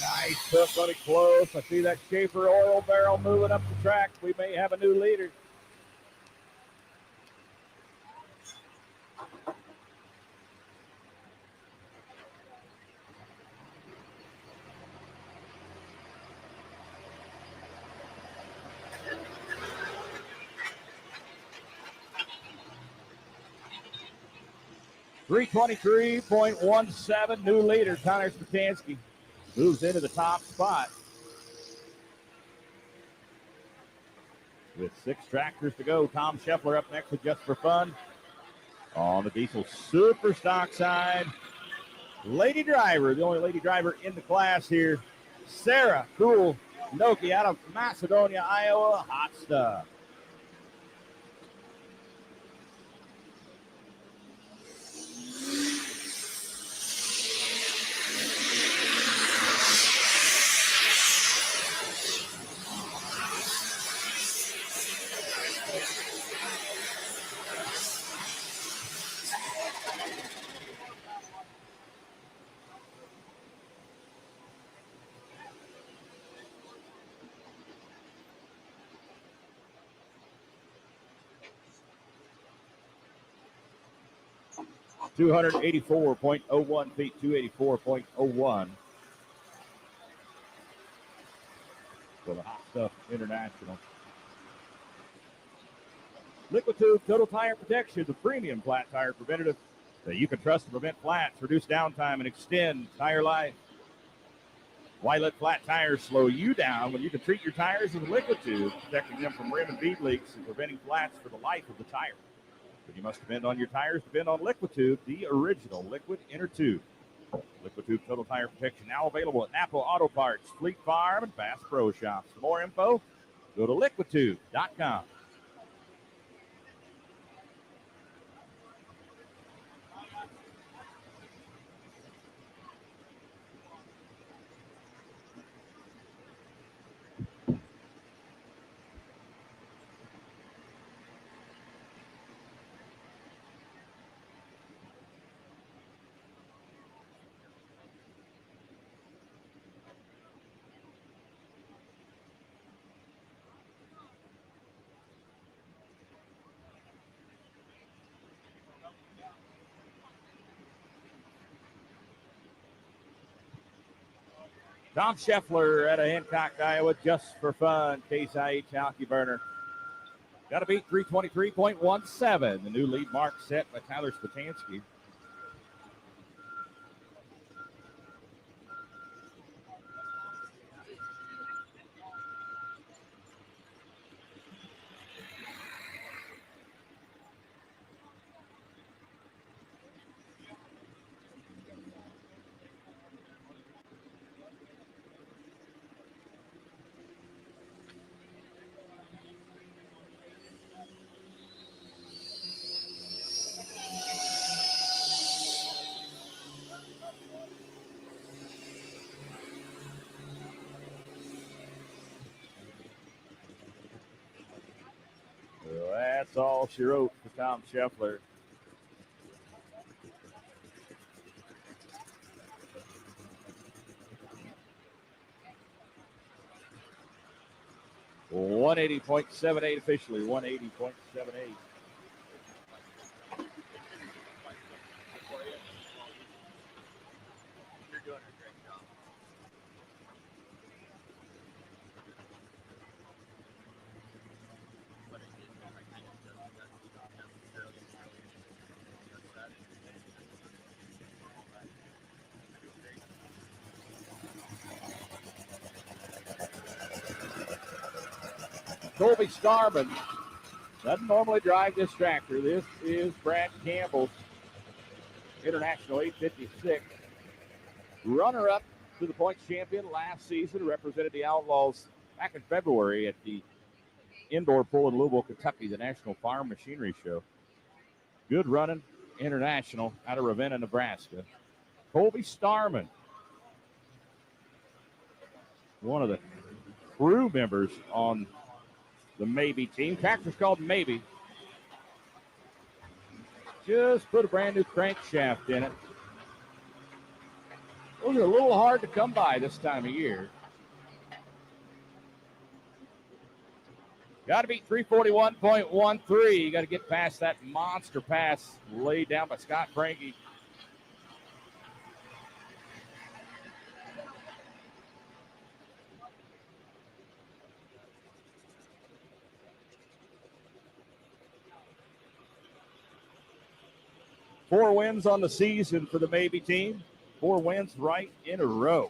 Nice hook on it close. I see that Schaefer oil barrel moving up the track. We may have a new leader. .323.17, new leader, Tyler Spatansky. Moves into the top spot. With 6 tractors to go, Tom Scheffler up next with Just for Fun. On the diesel super stock side, lady driver, the only lady driver in the class here, Sarah Cool Noki out of Macedonia, Iowa. Hot stuff. .284.01 feet, 284.01. For the Hot Stuff International. Liquid Tube Total Tire Protection, the premium flat tire preventative. that you can trust to prevent flats, reduce downtime, and extend tire life. Why let flat tires slow you down when you can treat your tires with Liquid Tube, protecting them from rim and bead leaks and preventing flats for the life of the tire. When you must depend on your tires, depend on Liquid Tube, the original liquid inner tube. Liquid Tube Total Tire Protection now available at Napa Auto Parts, Fleet Farm, and Bass Pro Shops. For more info, go to liquidtube.com. Tom Scheffler out of Hancock, Iowa, just for fun. Case IH Hockey Burner. Got to beat 323.17. The new lead mark set by Tyler Spatansky. Well, that's all she wrote for Tom Scheffler. .180.78 officially, 180.78. Colby Starman doesn't normally drive this tractor. This is Brad Campbell's International 856. Runner-up to the points champion last season, represented the Outlaws back in February at the indoor pool in Louisville, Kentucky, the National Farm Machinery Show. Good running international out of Ravenna, Nebraska. Colby Starman, one of the crew members on the Maybe team. Tractor's called Maybe. Just put a brand new crankshaft in it. Those are a little hard to come by this time of year. Got to beat 341.13. You got to get past that monster pass laid down by Scott Franke. Four wins on the season for the Maybe team. 4 wins right in a row.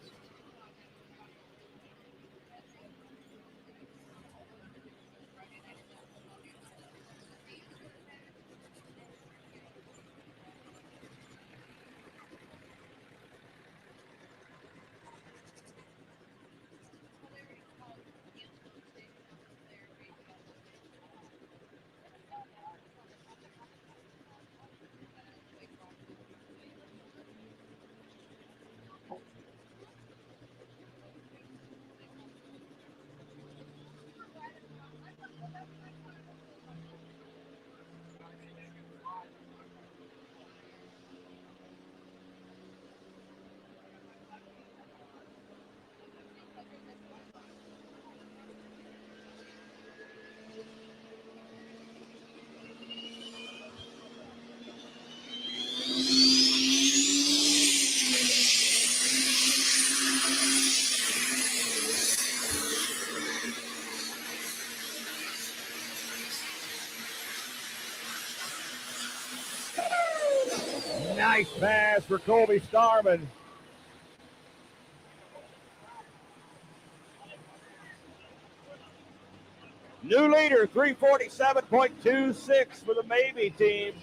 Nice pass for Colby Starman. New leader, 347.26 for the Maybe team.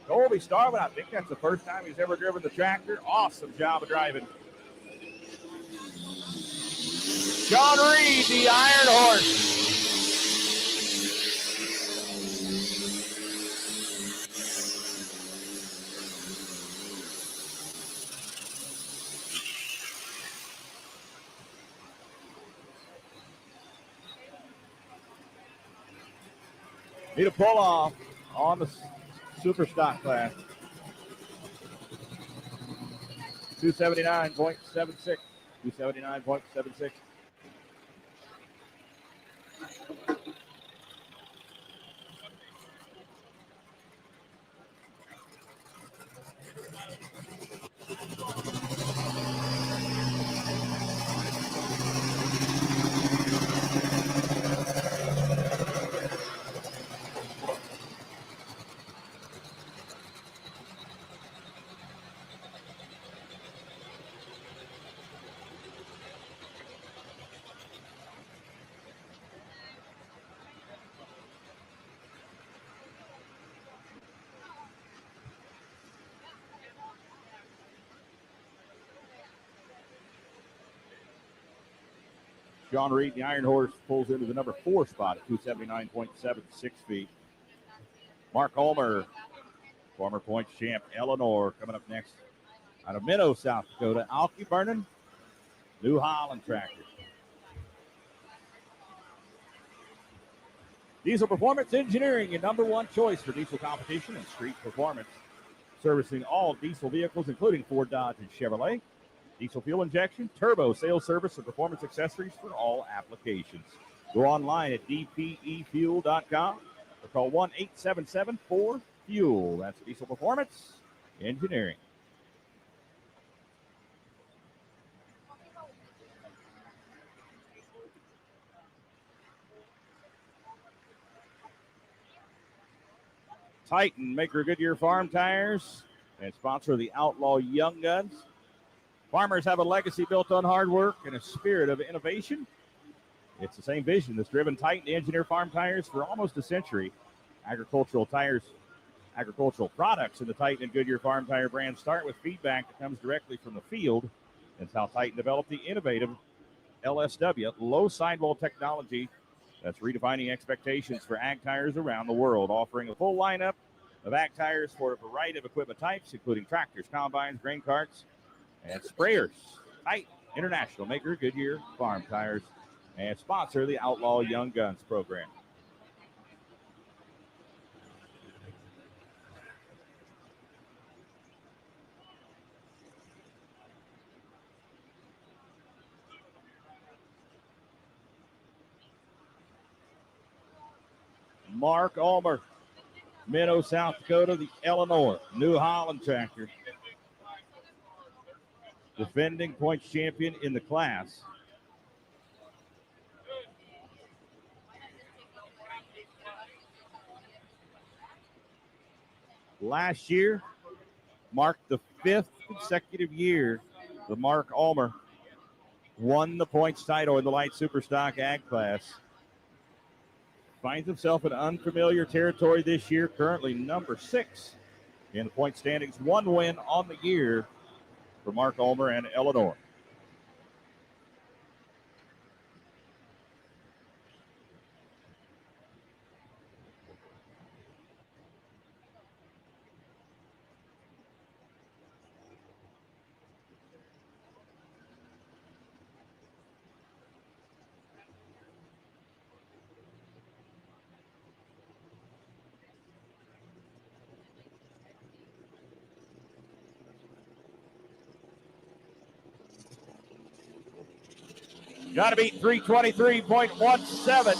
Colby Starman, I think that's the first time he's ever driven the tractor. Awesome job of driving. John Reed, the Iron Horse. Need a pull off on the super stock class. 279.76. 279.76. John Reed, the Iron Horse, pulls into the number 4 spot at 279.76 feet. Mark Ulmer, former points champ, Eleanor, coming up next. Out of Minnow, South Dakota, Alki Vernon, New Holland tractor. Diesel Performance Engineering, your number 1 choice for diesel competition and street performance. Servicing all diesel vehicles, including Ford, Dodge, and Chevrolet. Diesel fuel injection, turbo, sales service, and performance accessories for all applications. Go online at dpefuel.com or call 1-877-4FUEL. That's Diesel Performance Engineering. Titan, maker of Goodyear Farm Tires, and sponsor of the Outlaw Young Guns. Farmers have a legacy built on hard work and a spirit of innovation. It's the same vision that's driven Titan to engineer farm tires for almost a century. Agricultural products in the Titan and Goodyear Farm Tire brand start with feedback that comes directly from the field. That's how Titan developed the innovative LSW, low sidewall technology, that's redefining expectations for ag tires around the world, offering a full lineup of ag tires for a variety of equipment types, including tractors, combines, grain carts, and sprayers. Titan International, maker Goodyear Farm Tires, and sponsor of the Outlaw Young Guns program. Mark Ulmer, Minnow, South Dakota, the Eleanor, New Holland tractor. Defending points champion in the class. Last year marked the 5th consecutive year that Mark Ulmer won the points title in the light superstock ag class. Finds himself in unfamiliar territory this year, currently number 6 in the point standings. 1 win on the year for Mark Ulmer and Eleanor. Got to beat 323.17.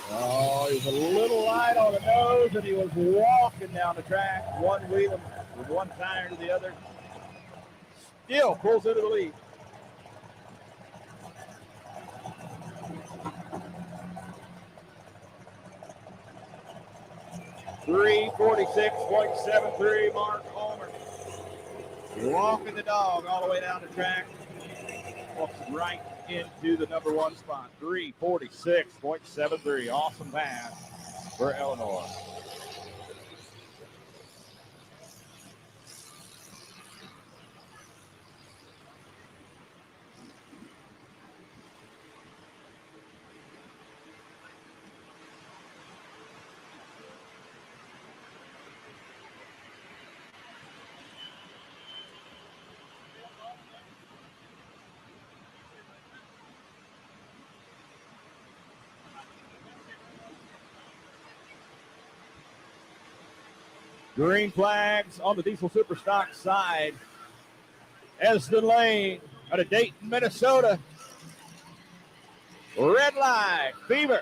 Oh, he was a little light on the nose, and he was walking down the track, one wheel from one tire to the other. Gill pulls into the lead. .346.73, Mark Ulmer. Walking the dog all the way down the track. Walks right into the number one spot. 346.73. Awesome pass for Illinois. Green flags on the Diesel Superstock side. Esden Lane out of Dayton, Minnesota. Red line, Fever.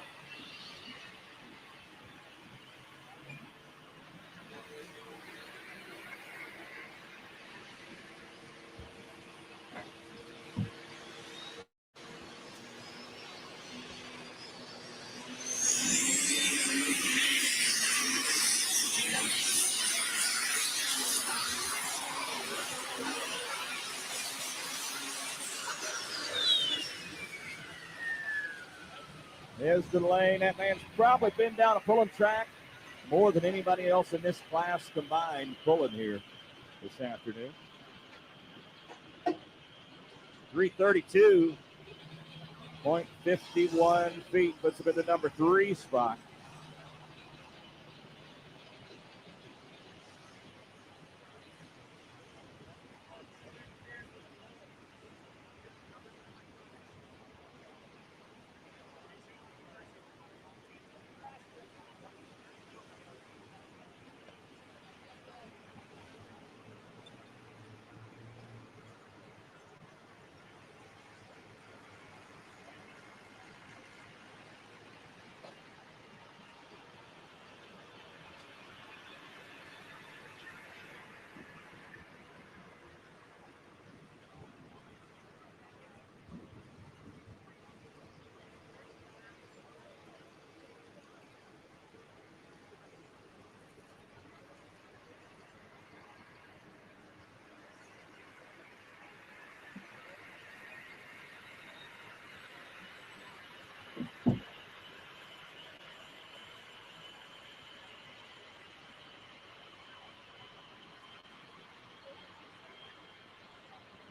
Esden Lane, that man's probably been down a pulling track more than anybody else in this class combined pulling here this afternoon. 332.51 feet puts him in the number 3 spot.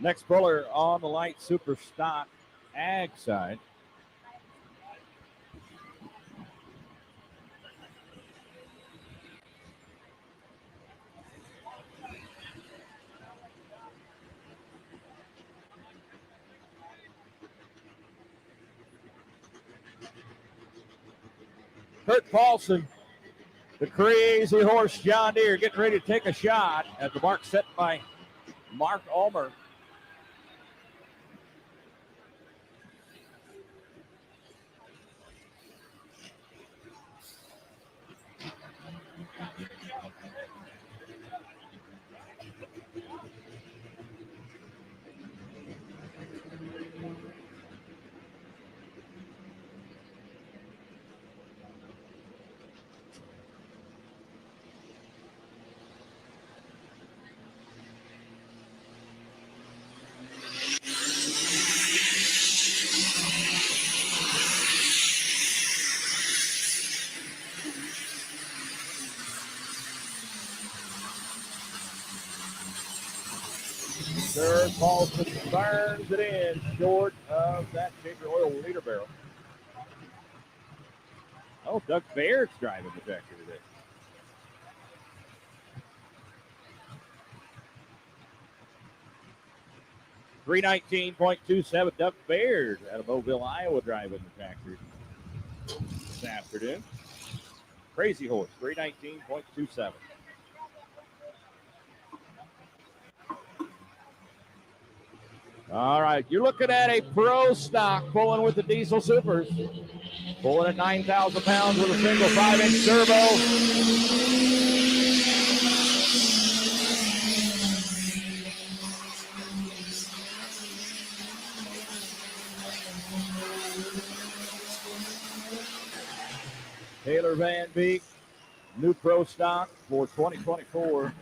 Next puller on the light super stock ag side. Kurt Paulson, the crazy horse John Deere, getting ready to take a shot at the mark set by Mark Ulmer. Kurt Paulson burns it in short of that Shaker Oil leader barrel. Oh, Doug Baird's driving the tractor today. .319.27, Doug Baird out of Mobile, Iowa, driving the tractor this afternoon. Crazy horse, 319.27. All right, you're looking at a pro stock pulling with the Diesel Supers. Pulling at 9,000 pounds with a single 5-inch turbo. Taylor Van Beek, new pro stock for 2024.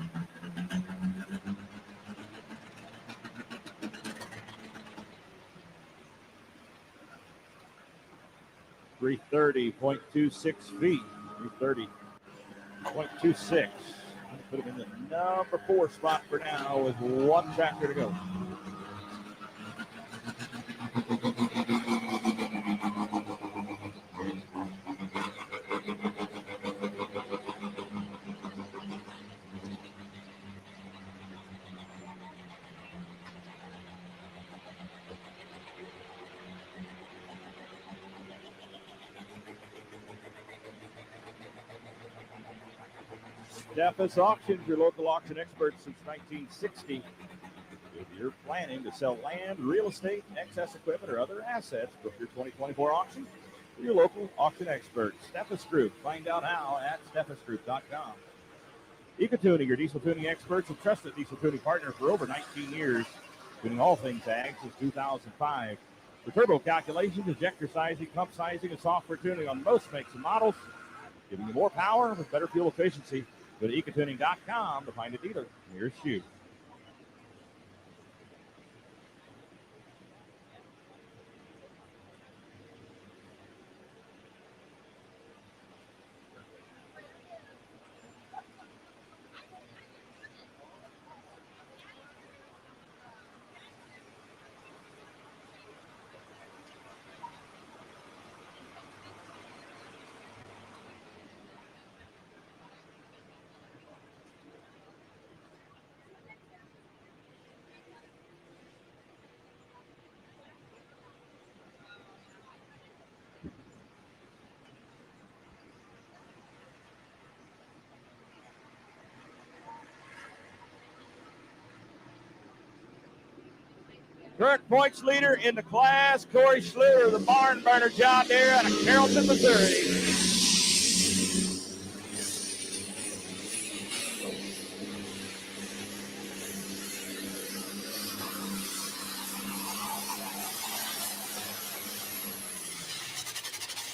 .26 feet. 330.26. Put him in the number 4 spot for now with one tractor to go. Steffes Auctions, your local auction expert since 1960. If you're planning to sell land, real estate, excess equipment, or other assets, book your 2024 auction with your local auction expert, Steffes Group. Find out how at steffesgroup.com. EcoTuning, your diesel tuning experts, a trusted diesel tuning partner for over 19 years, tuning all things ag since 2005. For turbo calculations, injector sizing, pump sizing, and software tuning on most makes and models, giving you more power with better fuel efficiency. Go to ecotuning.com to find a dealer nearest you. Current points leader in the class, Corey Schluter, the barn burner John Deere out of Carrollton, Missouri.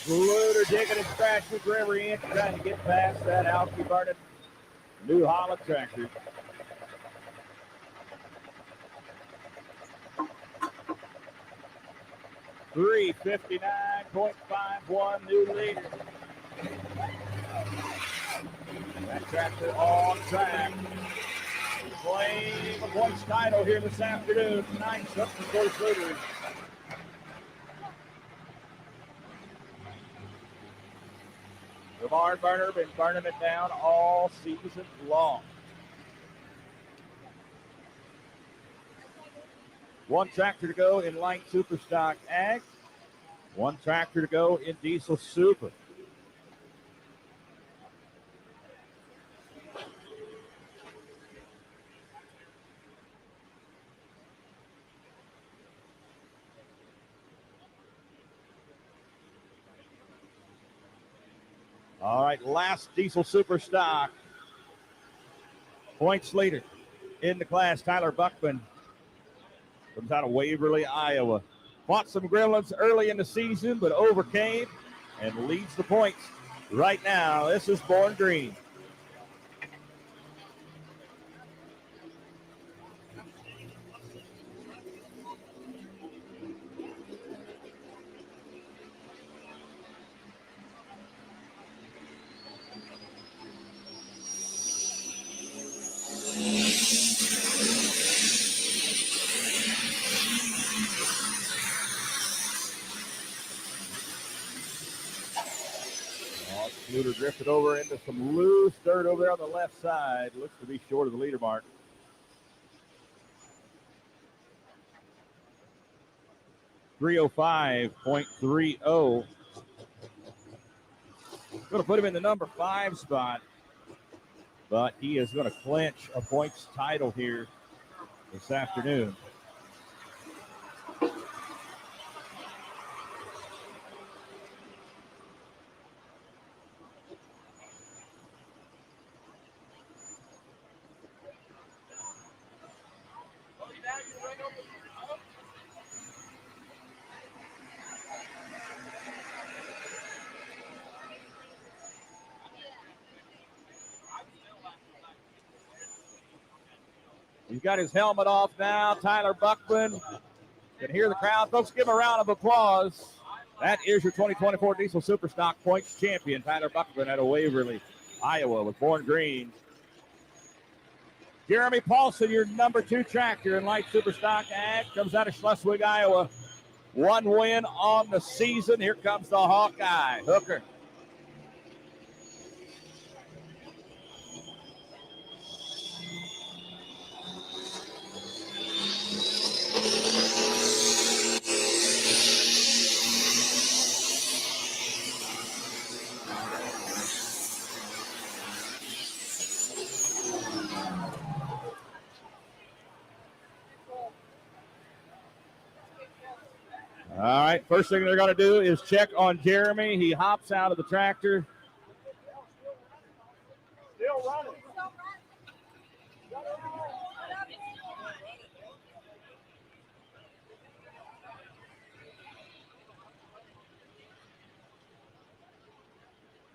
Schluter digging and scratching for every inch, trying to get past that Alky burning New Holland tractor. $359.51 new leader. That tractor on track. Claim a points title here this afternoon. Tonight's up for Coach Schluter. The barn burner been burning it down all season long. One tractor to go in light superstock ag. One tractor to go in diesel super. All right, last diesel super stock. Points leader in the class, Tyler Buckman. Comes out of Waverly, Iowa. Fought some gremlins early in the season, but overcame and leads the points right now. This is Born Green. Schluter drifted over into some loose dirt over there on the left side. Looks to be short of the leader mark. .305.30. Going to put him in the number 5 spot, but he is going to clinch a points title here this afternoon. got his helmet off now. Tyler Buckman. Can hear the crowd. Folks, give him a round of applause. That is your 2024 Diesel Superstock Points champion, Tyler Buckman out of Waverly, Iowa, with Born Green. Jeremy Paulson, your number 2 tractor in light Superstock Ag, comes out of Schleswig, Iowa. 1 win on the season. Here comes the Hawkeye, Hooker. All right, first thing they're going to do is check on Jeremy. He hops out of the tractor. Still running.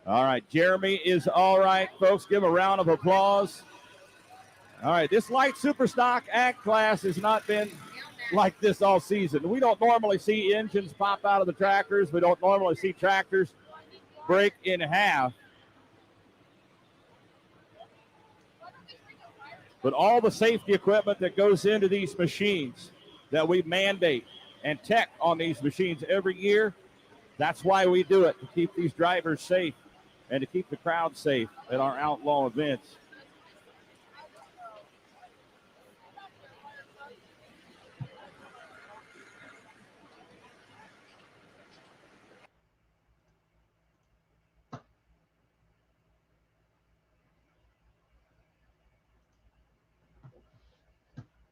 All right, Jeremy is all right, folks. Give him a round of applause. All right, this light Superstock Ag class has not been like this all season. We don't normally see engines pop out of the tractors. We don't normally see tractors break in half. But all the safety equipment that goes into these machines that we mandate and tech on these machines every year, that's why we do it, to keep these drivers safe and to keep the crowd safe at our outlaw events.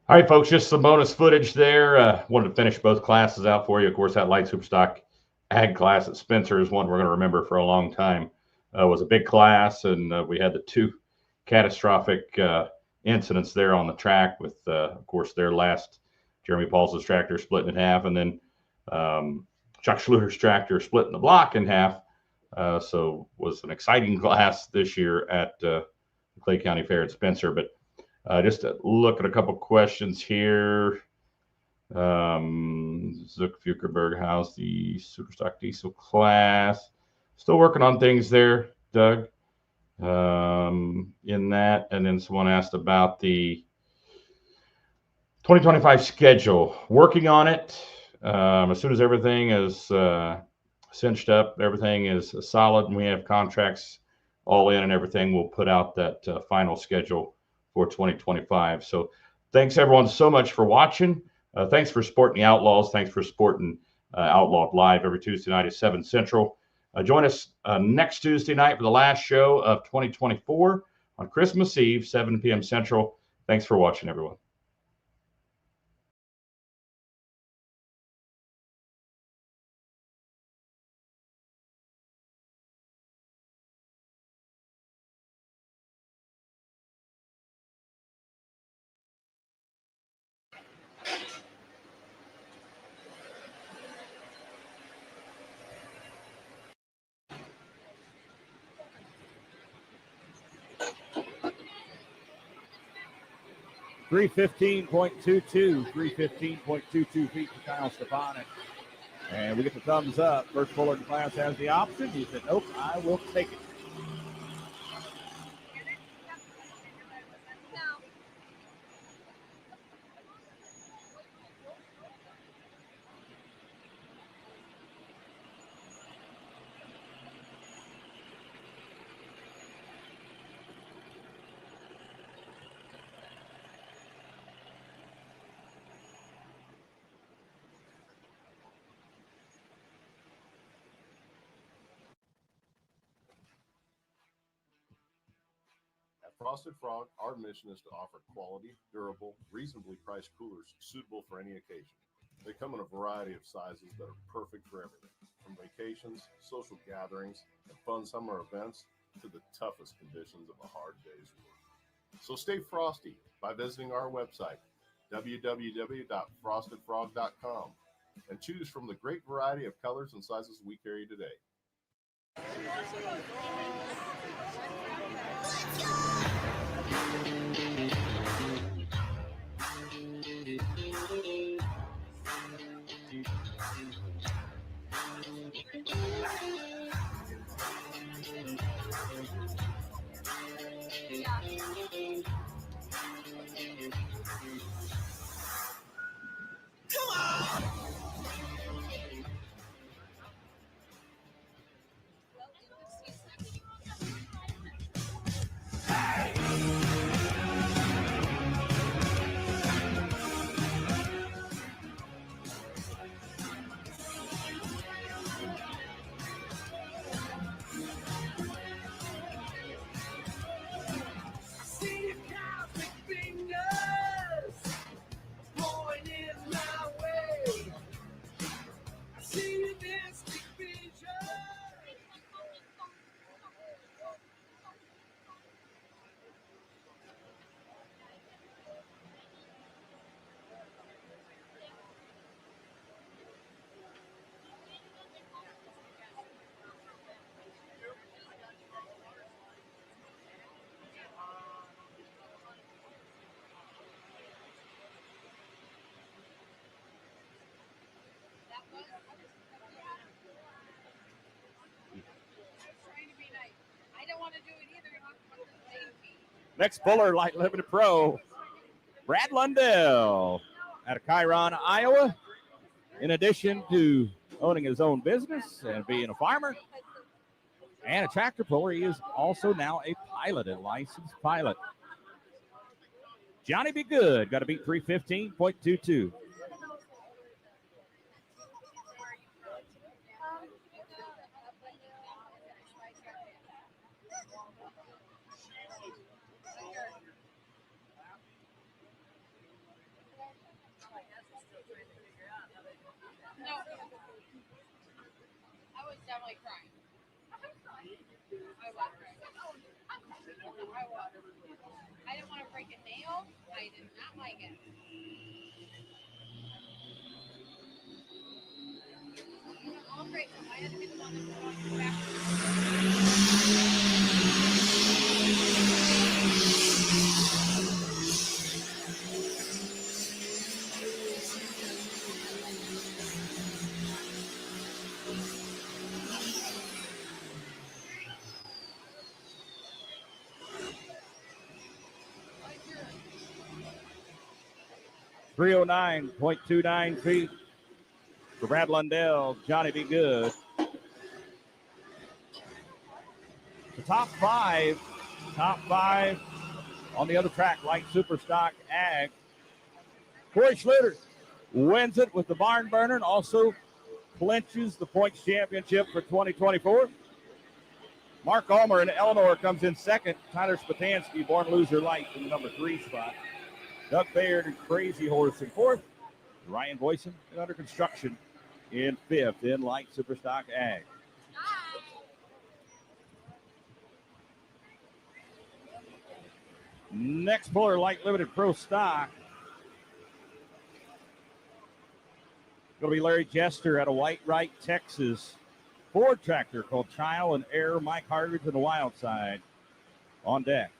All right, folks, just some bonus footage there. Wanted to finish both classes out for you. Of course, that light Superstock Ag class at Spencer is one we're going to remember for a long time. It was a big class, and we had the 2 catastrophic incidents there on the track with, of course, their last Jeremy Paulson's tractor splitting in half, and then Chuck Schluter's tractor splitting the block in half. So it was an exciting class this year at the Clay County Fair at Spencer. But just to look at a couple questions here. Zuck Fukerberg, how's the Superstock Diesel class? Still working on things there, Doug, in that. And then someone asked about the 2025 schedule. Working on it. As soon as everything is cinched up, everything is solid, and we have contracts all in and everything, we'll put out that final schedule for 2025. So thanks everyone so much for watching. Thanks for supporting the Outlaws. Thanks for supporting Outlawed Live every Tuesday night at 7 Central. Join us next Tuesday night for the last show of 2024 on Christmas Eve, 7 p.m. Central. Thanks for watching, everyone. .22, 315.22 feet to Kyle Stepanek. And we get the thumbs up. First puller in class has the option. He said, nope, I will take it. Frosted Frog, our mission is to offer quality, durable, reasonably priced coolers suitable for any occasion. They come in a variety of sizes that are perfect for everything, from vacations, social gatherings, and fun summer events to the toughest conditions of a hard day's work. So stay frosty by visiting our website, www.frostedfrog.com, and choose from the great variety of colors and sizes we carry today. Next puller, light limited pro, Brad Lundell out of Chiron, Iowa. In addition to owning his own business and being a farmer and a tractor puller, he is also now a pilot, a licensed pilot. Johnny Be Good, got to beat 315.22. Definitely crying. I didn't want to break a nail. I did not like it. All great. I had to be the one that put on the back. 309.29 feet for Brad Lundell. Johnny Be Good. The top five on the other track, like Superstock Ag. Corey Schluter wins it with the barn burner and also clinches the points championship for 2024. Mark Ulmer in Eleanor comes in second. Tyler Spatansky, Born Loser Light, in the number 3 spot. Doug Baird and Crazy Horse in fourth. Ryan Boyson under construction in fifth in light Superstock Ag. Next puller, light limited pro stock. Going to be Larry Jester out of White Wright, Texas. Ford tractor called Child and Air. Mike Hargreaves and the Wild Side on deck.